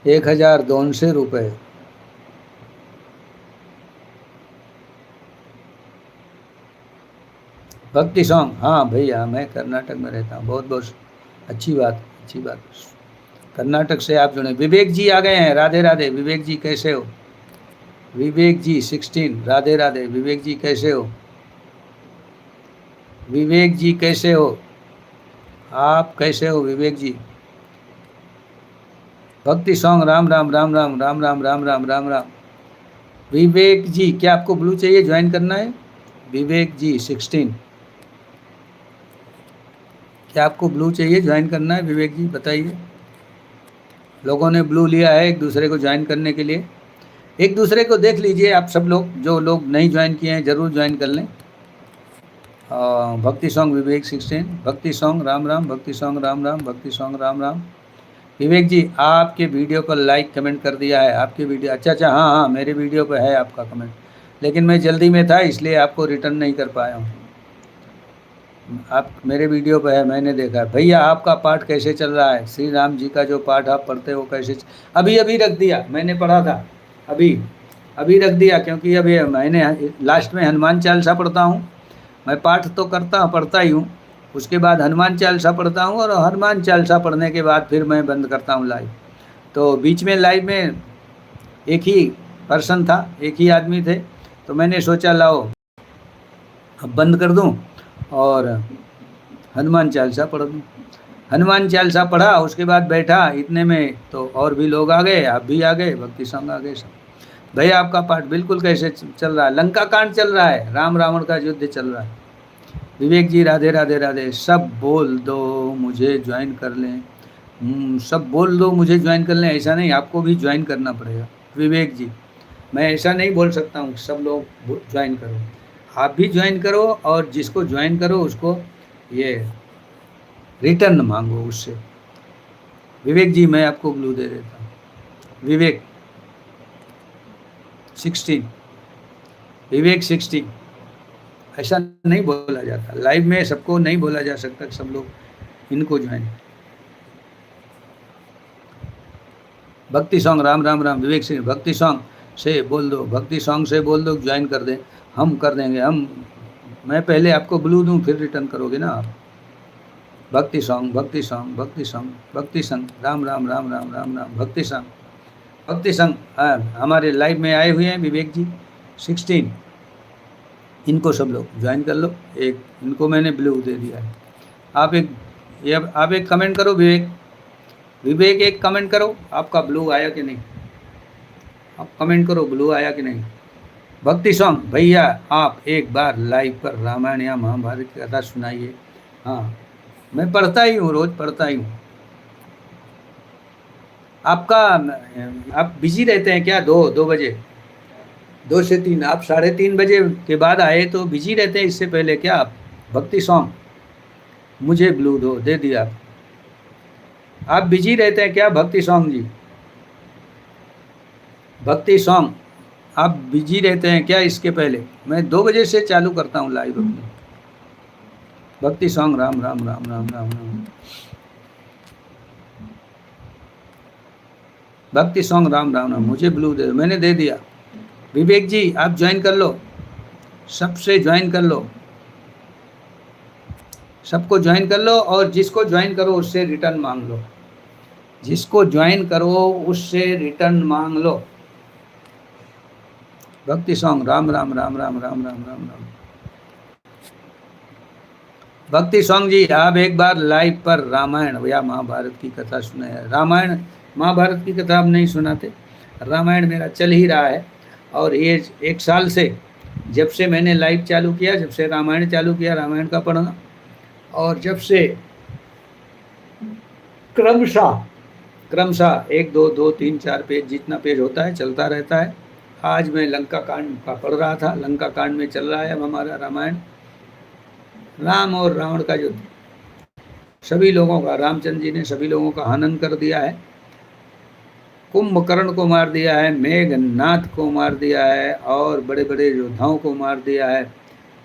1200 रुपये। भक्ति सॉन्ग, हाँ भैया मैं कर्नाटक में रहता हूँ। बहुत बहुत अच्छी बात, अच्छी बात। कर्नाटक से आप जुड़े। विवेक जी आ गए हैं, राधे राधे। विवेक जी कैसे हो? विवेक जी 16 राधे राधे। विवेक जी कैसे हो? विवेक जी कैसे हो? आप कैसे हो विवेक जी? भक्ति सॉन्ग राम राम राम राम राम राम राम राम राम राम। विवेक जी क्या आपको ब्लू चाहिए, ज्वाइन करना है? विवेक जी 16, क्या आपको ब्लू चाहिए, ज्वाइन करना है? विवेक जी बताइए। लोगों ने ब्लू लिया है एक दूसरे को ज्वाइन करने के लिए। एक दूसरे को देख लीजिए आप सब लोग, जो लोग नहीं ज्वाइन किए हैं ज़रूर ज्वाइन कर लें। भक्ति सॉन्ग विवेक 16, भक्ति सॉन्ग राम राम, भक्ति सॉन्ग राम राम, भक्ति सॉन्ग राम राम। विवेक जी आपके वीडियो पर लाइक कमेंट कर दिया है। आपके वीडियो, अच्छा अच्छा, हाँ हाँ मेरे वीडियो पर है आपका कमेंट, लेकिन मैं जल्दी में था इसलिए आपको रिटर्न नहीं कर पाया हूँ। आप मेरे वीडियो पर है, मैंने देखा। भैया आपका पाठ कैसे चल रहा है? श्री राम जी का जो पाठ आप पढ़ते हो कैसे? अभी अभी रख दिया, मैंने पढ़ा था अभी अभी रख दिया, क्योंकि अभी मैंने लास्ट में हनुमान चालीसा पढ़ता हूँ। मैं पाठ तो पढ़ता ही हूँ, उसके बाद हनुमान चालीसा पढ़ता हूँ, और हनुमान चालीसा पढ़ने के बाद फिर मैं बंद करता हूँ लाइव। तो बीच में लाइव में एक ही पर्सन था, एक ही आदमी थे, तो मैंने सोचा लाओ अब बंद कर दूँ और हनुमान चालीसा पढ़ दूँ। हनुमान चालीसा पढ़ा, उसके बाद बैठा, इतने में तो और भी लोग आ गए, आप भी आ गए, भक्ति सॉन्ग आ गए सब। भैया आपका पाठ बिल्कुल कैसे चल रहा है? लंका कांड चल रहा है, राम रावण का युद्ध चल रहा है। विवेक जी राधे राधे राधे। सब बोल दो मुझे ज्वाइन कर लें। सब बोल दो मुझे ज्वाइन कर लें, ऐसा नहीं, आपको भी ज्वाइन करना पड़ेगा विवेक जी। मैं ऐसा नहीं बोल सकता हूँ सब लोग ज्वाइन करो, आप भी ज्वाइन करो, और जिसको ज्वाइन करो उसको ये रिटर्न मांगो उससे। विवेक जी मैं आपको ब्लू दे देता हूँ। विवेक 16, विवेक 16। ऐसा नहीं बोला जाता लाइव में, सबको नहीं बोला जा सकता सब लोग इनको ज्वाइन। भक्ति सॉन्ग राम राम राम। विवेक सिंह भक्ति सॉन्ग से बोल दो, भक्ति सॉन्ग से बोल दो ज्वाइन कर दें, हम कर देंगे। हम मैं पहले आपको ब्लू दूं फिर रिटर्न करोगे ना आप। भक्ति सॉन्ग भक्ति सॉन्ग भक्ति सॉन्ग भक्ति संग राम राम राम राम राम राम। भक्ति संग भक्ति संग हमारे लाइव में आए हुए हैं विवेक जी 16, इनको सब लोग ज्वाइन कर लो। एक इनको मैंने ब्लू दे दिया है। आप एक कमेंट करो विवेक, विवेक एक कमेंट करो, आपका ब्लू आया कि नहीं? आप कमेंट करो ब्लू आया कि नहीं। भक्ति सॉन्ग भैया आप एक बार लाइव पर रामायण या महाभारत की कथा सुनाइए। हाँ मैं पढ़ता ही हूँ, रोज पढ़ता ही हूँ। आपका आप बिजी रहते हैं क्या? 2 बजे 2 से 3, आप 3:30 बजे के बाद आए तो बिजी रहते हैं, इससे पहले क्या आप? भक्ति सॉन्ग मुझे ब्लू दो, दे दिया। आप बिजी रहते हैं क्या भक्ति सॉन्ग जी? भक्ति सॉन्ग आप बिजी रहते हैं क्या? इसके पहले मैं 2 बजे से चालू करता हूँ लाइव अपनी। भक्ति सॉन्ग राम राम राम राम राम राम। भक्ति सॉन्ग राम राम राम। मुझे ब्लू दे दो, मैंने दे दिया। विवेक जी आप ज्वाइन कर लो, सबसे ज्वाइन कर लो, सबको ज्वाइन कर लो, और जिसको ज्वाइन करो उससे रिटर्न मांग लो। जिसको ज्वाइन करो उससे रिटर्न मांग लो। भक्ति सॉन्ग राम राम राम राम राम राम राम राम। भक्ति सॉन्ग जी आप एक बार लाइव पर रामायण या महाभारत की कथा सुनाया। रामायण महाभारत की कथा आप नहीं सुनाते? रामायण मेरा चल ही रहा है, और ये 1 साल से जब से मैंने लाइव चालू किया, जब से रामायण चालू किया, रामायण का पढ़ना, और जब से क्रमशः 1 2 2 3 4 पेज जितना पेज होता है चलता रहता है। आज मैं लंका कांड का पढ़ रहा था, लंका कांड में चल रहा है अब हमारा रामायण। राम और रावण का युद्ध, सभी लोगों का, रामचंद्र जी ने सभी लोगों का हनन कर दिया है। कुंभकर्ण को मार दिया है, मेघनाथ को मार दिया है, और बड़े बड़े योद्धाओं को मार दिया है।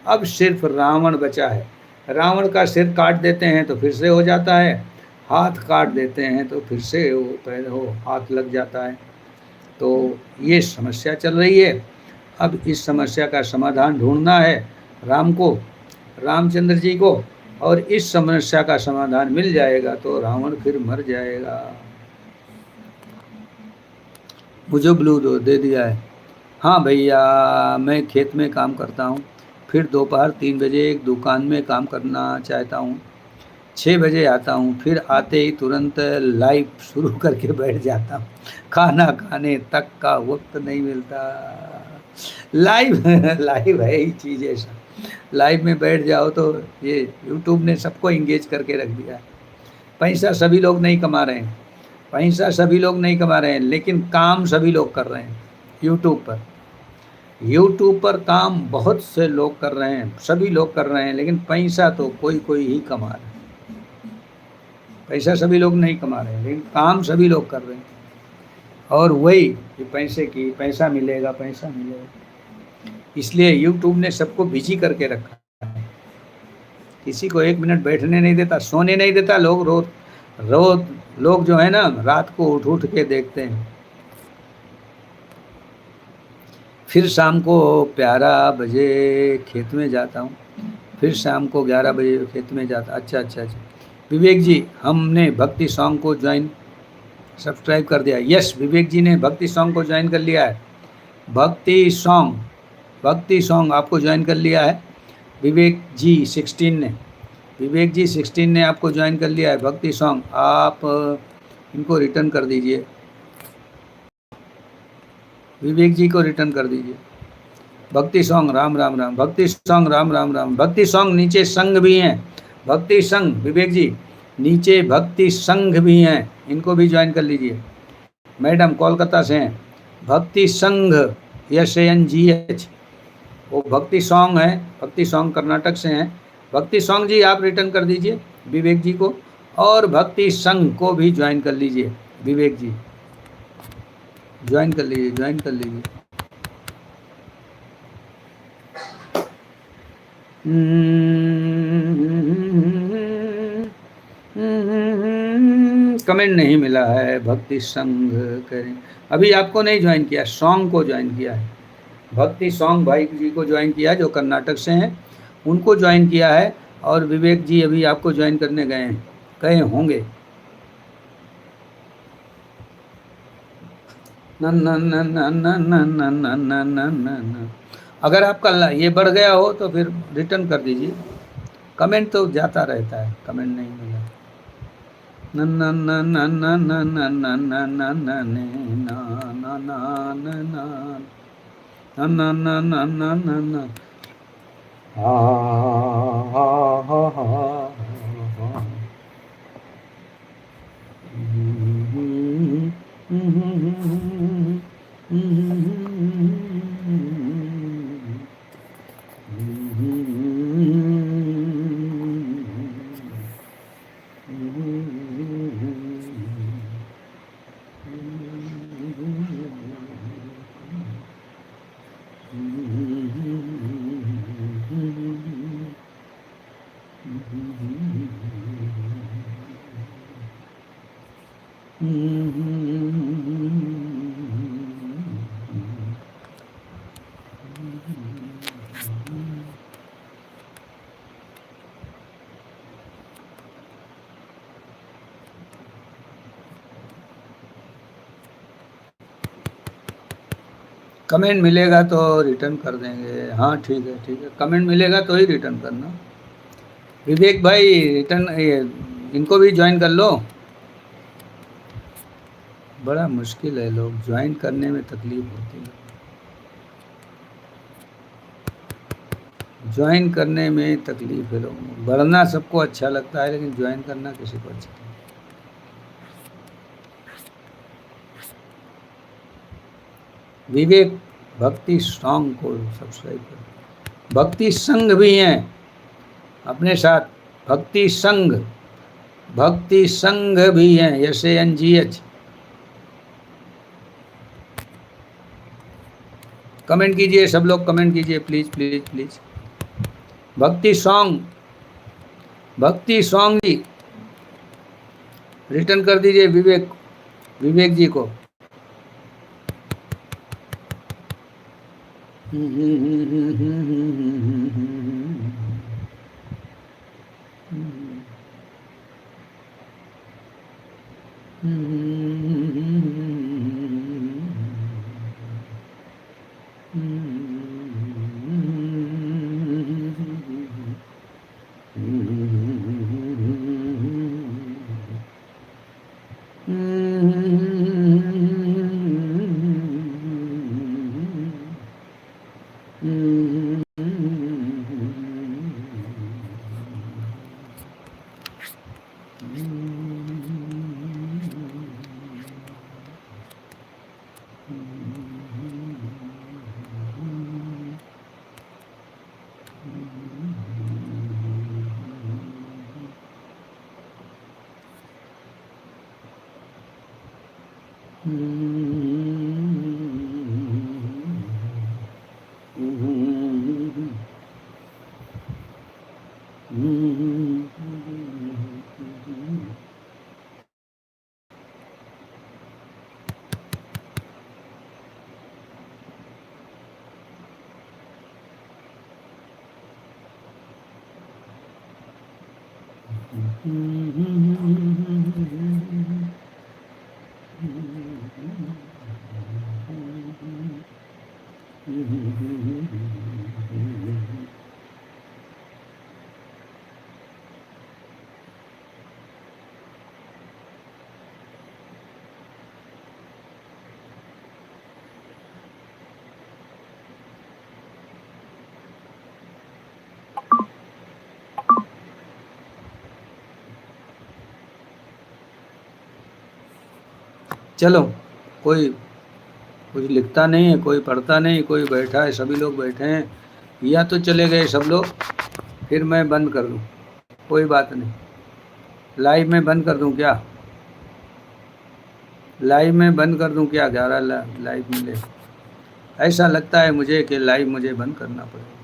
अब सिर्फ रावण बचा है। रावण का सिर काट देते हैं तो फिर से हो जाता है, हाथ काट देते हैं तो फिर से वो हाथ लग जाता है। तो ये समस्या चल रही है। अब इस समस्या का समाधान ढूंढना है राम को, रामचंद्र जी को, और इस समस्या का समाधान मिल जाएगा तो रावण फिर मर जाएगा। मुझे ब्लू दे दिया है। हाँ भैया मैं खेत में काम करता हूँ, फिर दोपहर 3 बजे एक दुकान में काम करना चाहता हूँ। 6 बजे आता हूँ, फिर आते ही तुरंत लाइव शुरू करके बैठ जाता हूँ। खाना खाने तक का वक्त नहीं मिलता। लाइव है ही चीज़ ऐसा, लाइव में बैठ जाओ तो ये यूट्यूब ने सबको इंगेज करके रख दिया है। पैसा सभी लोग नहीं कमा रहे हैं, पैसा सभी लोग नहीं कमा रहे हैं, लेकिन काम सभी लोग कर रहे हैं। यूट्यूब पर काम बहुत से लोग कर रहे हैं, सभी लोग कर रहे हैं, लेकिन पैसा तो कोई ही कमा रहा है। पैसा सभी लोग नहीं कमा रहे हैं, लेकिन काम सभी लोग कर रहे हैं। और वही कि पैसा मिलेगा, इसलिए यूट्यूब ने सबको बिजी करके रखा है। किसी को 1 मिनट बैठने नहीं देता, सोने नहीं देता। रोज लोग जो है ना रात को उठ के देखते हैं। फिर शाम को 11 बजे खेत में जाता हूँ, फिर शाम को 11 बजे खेत में जाता। अच्छा। विवेक जी हमने भक्ति सॉन्ग को ज्वाइन सब्सक्राइब कर दिया। यस विवेक जी ने भक्ति सॉन्ग को ज्वाइन कर लिया है। भक्ति सॉन्ग आपको ज्वाइन कर लिया है विवेक जी 16 ने। विवेक जी 16 ने आपको ज्वाइन कर लिया है। भक्ति सॉन्ग आप इनको रिटर्न कर दीजिए, विवेक जी को रिटर्न कर दीजिए। भक्ति सॉन्ग राम राम राम, भक्ति सॉन्ग राम राम राम, भक्ति सॉन्ग नीचे संघ भी हैं, भक्ति संघ विवेक जी नीचे भक्ति संघ भी हैं, इनको भी ज्वाइन कर लीजिए। मैडम कोलकाता से हैं, भक्ति संघ SANGH, वो भक्ति सॉन्ग है, भक्ति सॉन्ग कर्नाटक से हैं। भक्ति सॉन्ग जी आप रिटर्न कर दीजिए विवेक जी को, और भक्ति संघ को भी ज्वाइन कर लीजिए विवेक जी, ज्वाइन कर लीजिए, ज्वाइन कर लीजिए। कमेंट नहीं मिला है, भक्ति संघ करें। अभी आपको नहीं ज्वाइन किया, सॉन्ग को ज्वाइन किया है, भक्ति सॉन्ग भाई जी को ज्वाइन किया जो कर्नाटक से हैं, उनको ज्वाइन किया है। और विवेक जी अभी आपको ज्वाइन करने गए होंगे। न न न न न न न न न न न। अगर आपका ये बढ़ गया हो तो फिर रिटर्न कर दीजिए, कमेंट तो जाता रहता है, कमेंट नहीं मिला। न न न न न न न न न न न न न न न न। कमेंट मिलेगा तो रिटर्न कर देंगे। हाँ ठीक है, ठीक है, कमेंट मिलेगा तो ही रिटर्न करना। विवेक भाई रिटर्न इनको भी ज्वाइन कर लो। बड़ा मुश्किल है, लोग ज्वाइन करने में तकलीफ होती है, ज्वाइन करने में तकलीफ है लोगों को। बढ़ना सबको अच्छा लगता है लेकिन ज्वाइन करना किसी को अच्छा नहीं। विवेक भक्ति सॉन्ग को सब्सक्राइब करो। भक्ति संघ भी हैं अपने साथ, भक्ति संघ, भक्ति संघ भी हैं SANGH। कमेंट कीजिए सब लोग, कमेंट कीजिए प्लीज प्लीज प्लीज। भक्ति सॉन्ग, भक्ति सॉन्ग जी रिटर्न कर दीजिए विवेक, विवेक जी को। चलो, कोई कुछ लिखता नहीं है, कोई पढ़ता नहीं, कोई बैठा है, सभी लोग बैठे हैं, या तो चले गए सब लोग, फिर मैं बंद कर दूं, कोई बात नहीं। लाइव में बंद कर दूं क्या? लाइव में बंद कर दूं क्या? 11 लाइव मिले, ऐसा लगता है मुझे कि लाइव मुझे बंद करना पड़ेगा।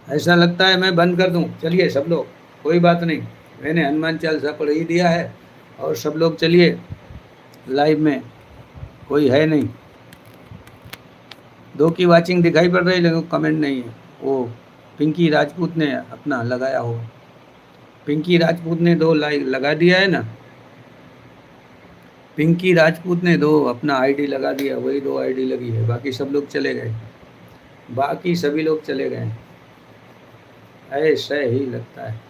ऐसा लगता है मैं बंद कर दूं। चलिए सब लोग, कोई बात नहीं, मैंने हनुमान चालीसा पढ़ ही दिया है, और सब लोग चलिए लाइव में, कोई है नहीं। 2 की वाचिंग दिखाई पड़ रही है, लेकिन कमेंट नहीं है। वो पिंकी राजपूत ने अपना लगाया हो, पिंकी राजपूत ने 2 लाइक लगा दिया है ना, पिंकी राजपूत ने 2 अपना आईडी लगा दिया, वही 2 आईडी लगी है, बाकी सब लोग चले गए, बाकी सभी लोग चले गए, ऐसा ही लगता है।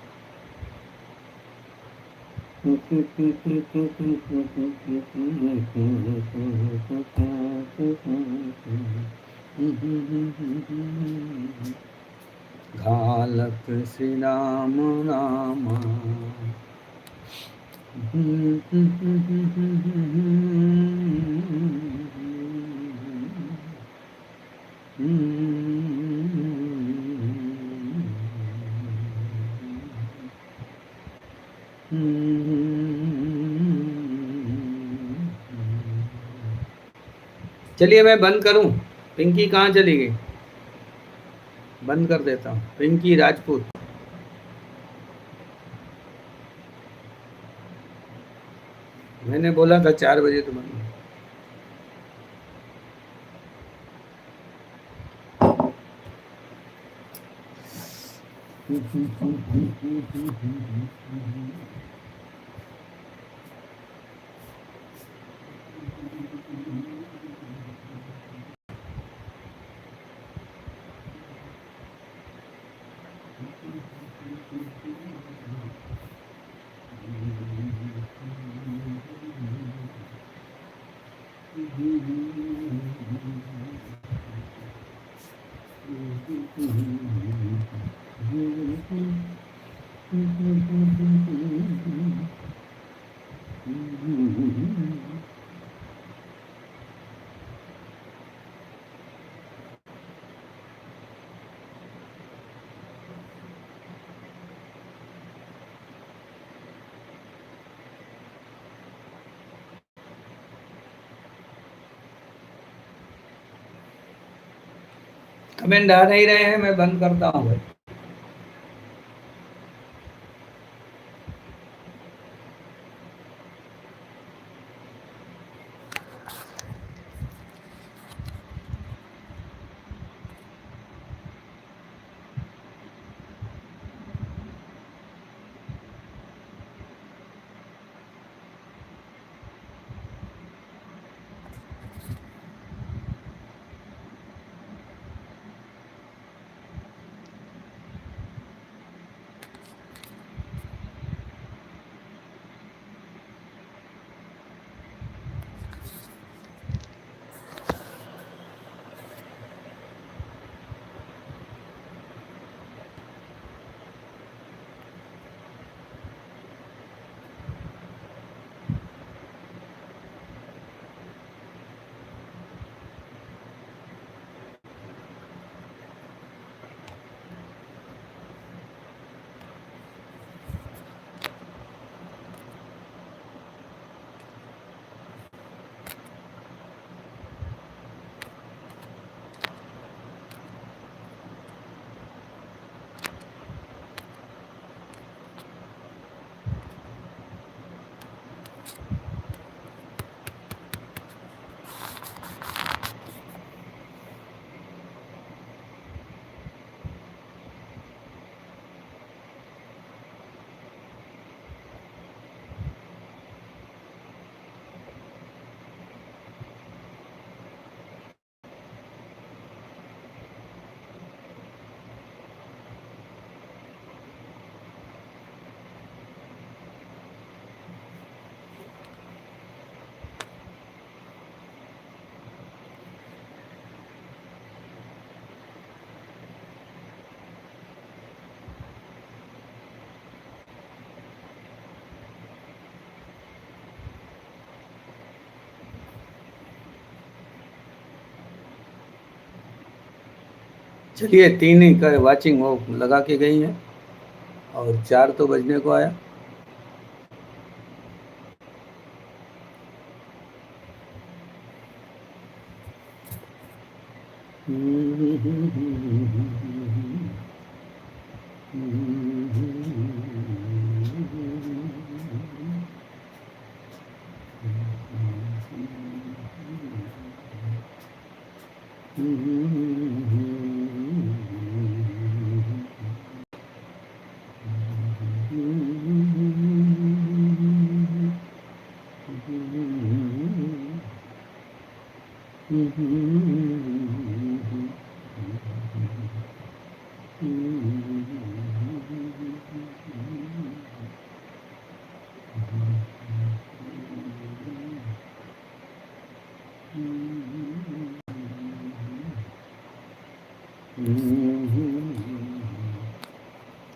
घालक श्री राम रामा, चलिए मैं बंद करूं, पिंकी कहाँ चली गई? बंद कर देता हूँ, पिंकी राजपूत। मैंने बोला था 4 बजे तो बंद। कमेंट आ नहीं रहे हैं, मैं बंद करता हूँ भाई। चलिए 3 ही का वाचिंग वो लगा के गई है और 4 तो बजने को आया।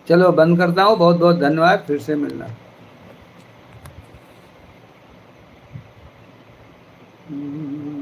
चलो बंद करता हूँ, बहुत बहुत धन्यवाद, फिर से मिलना।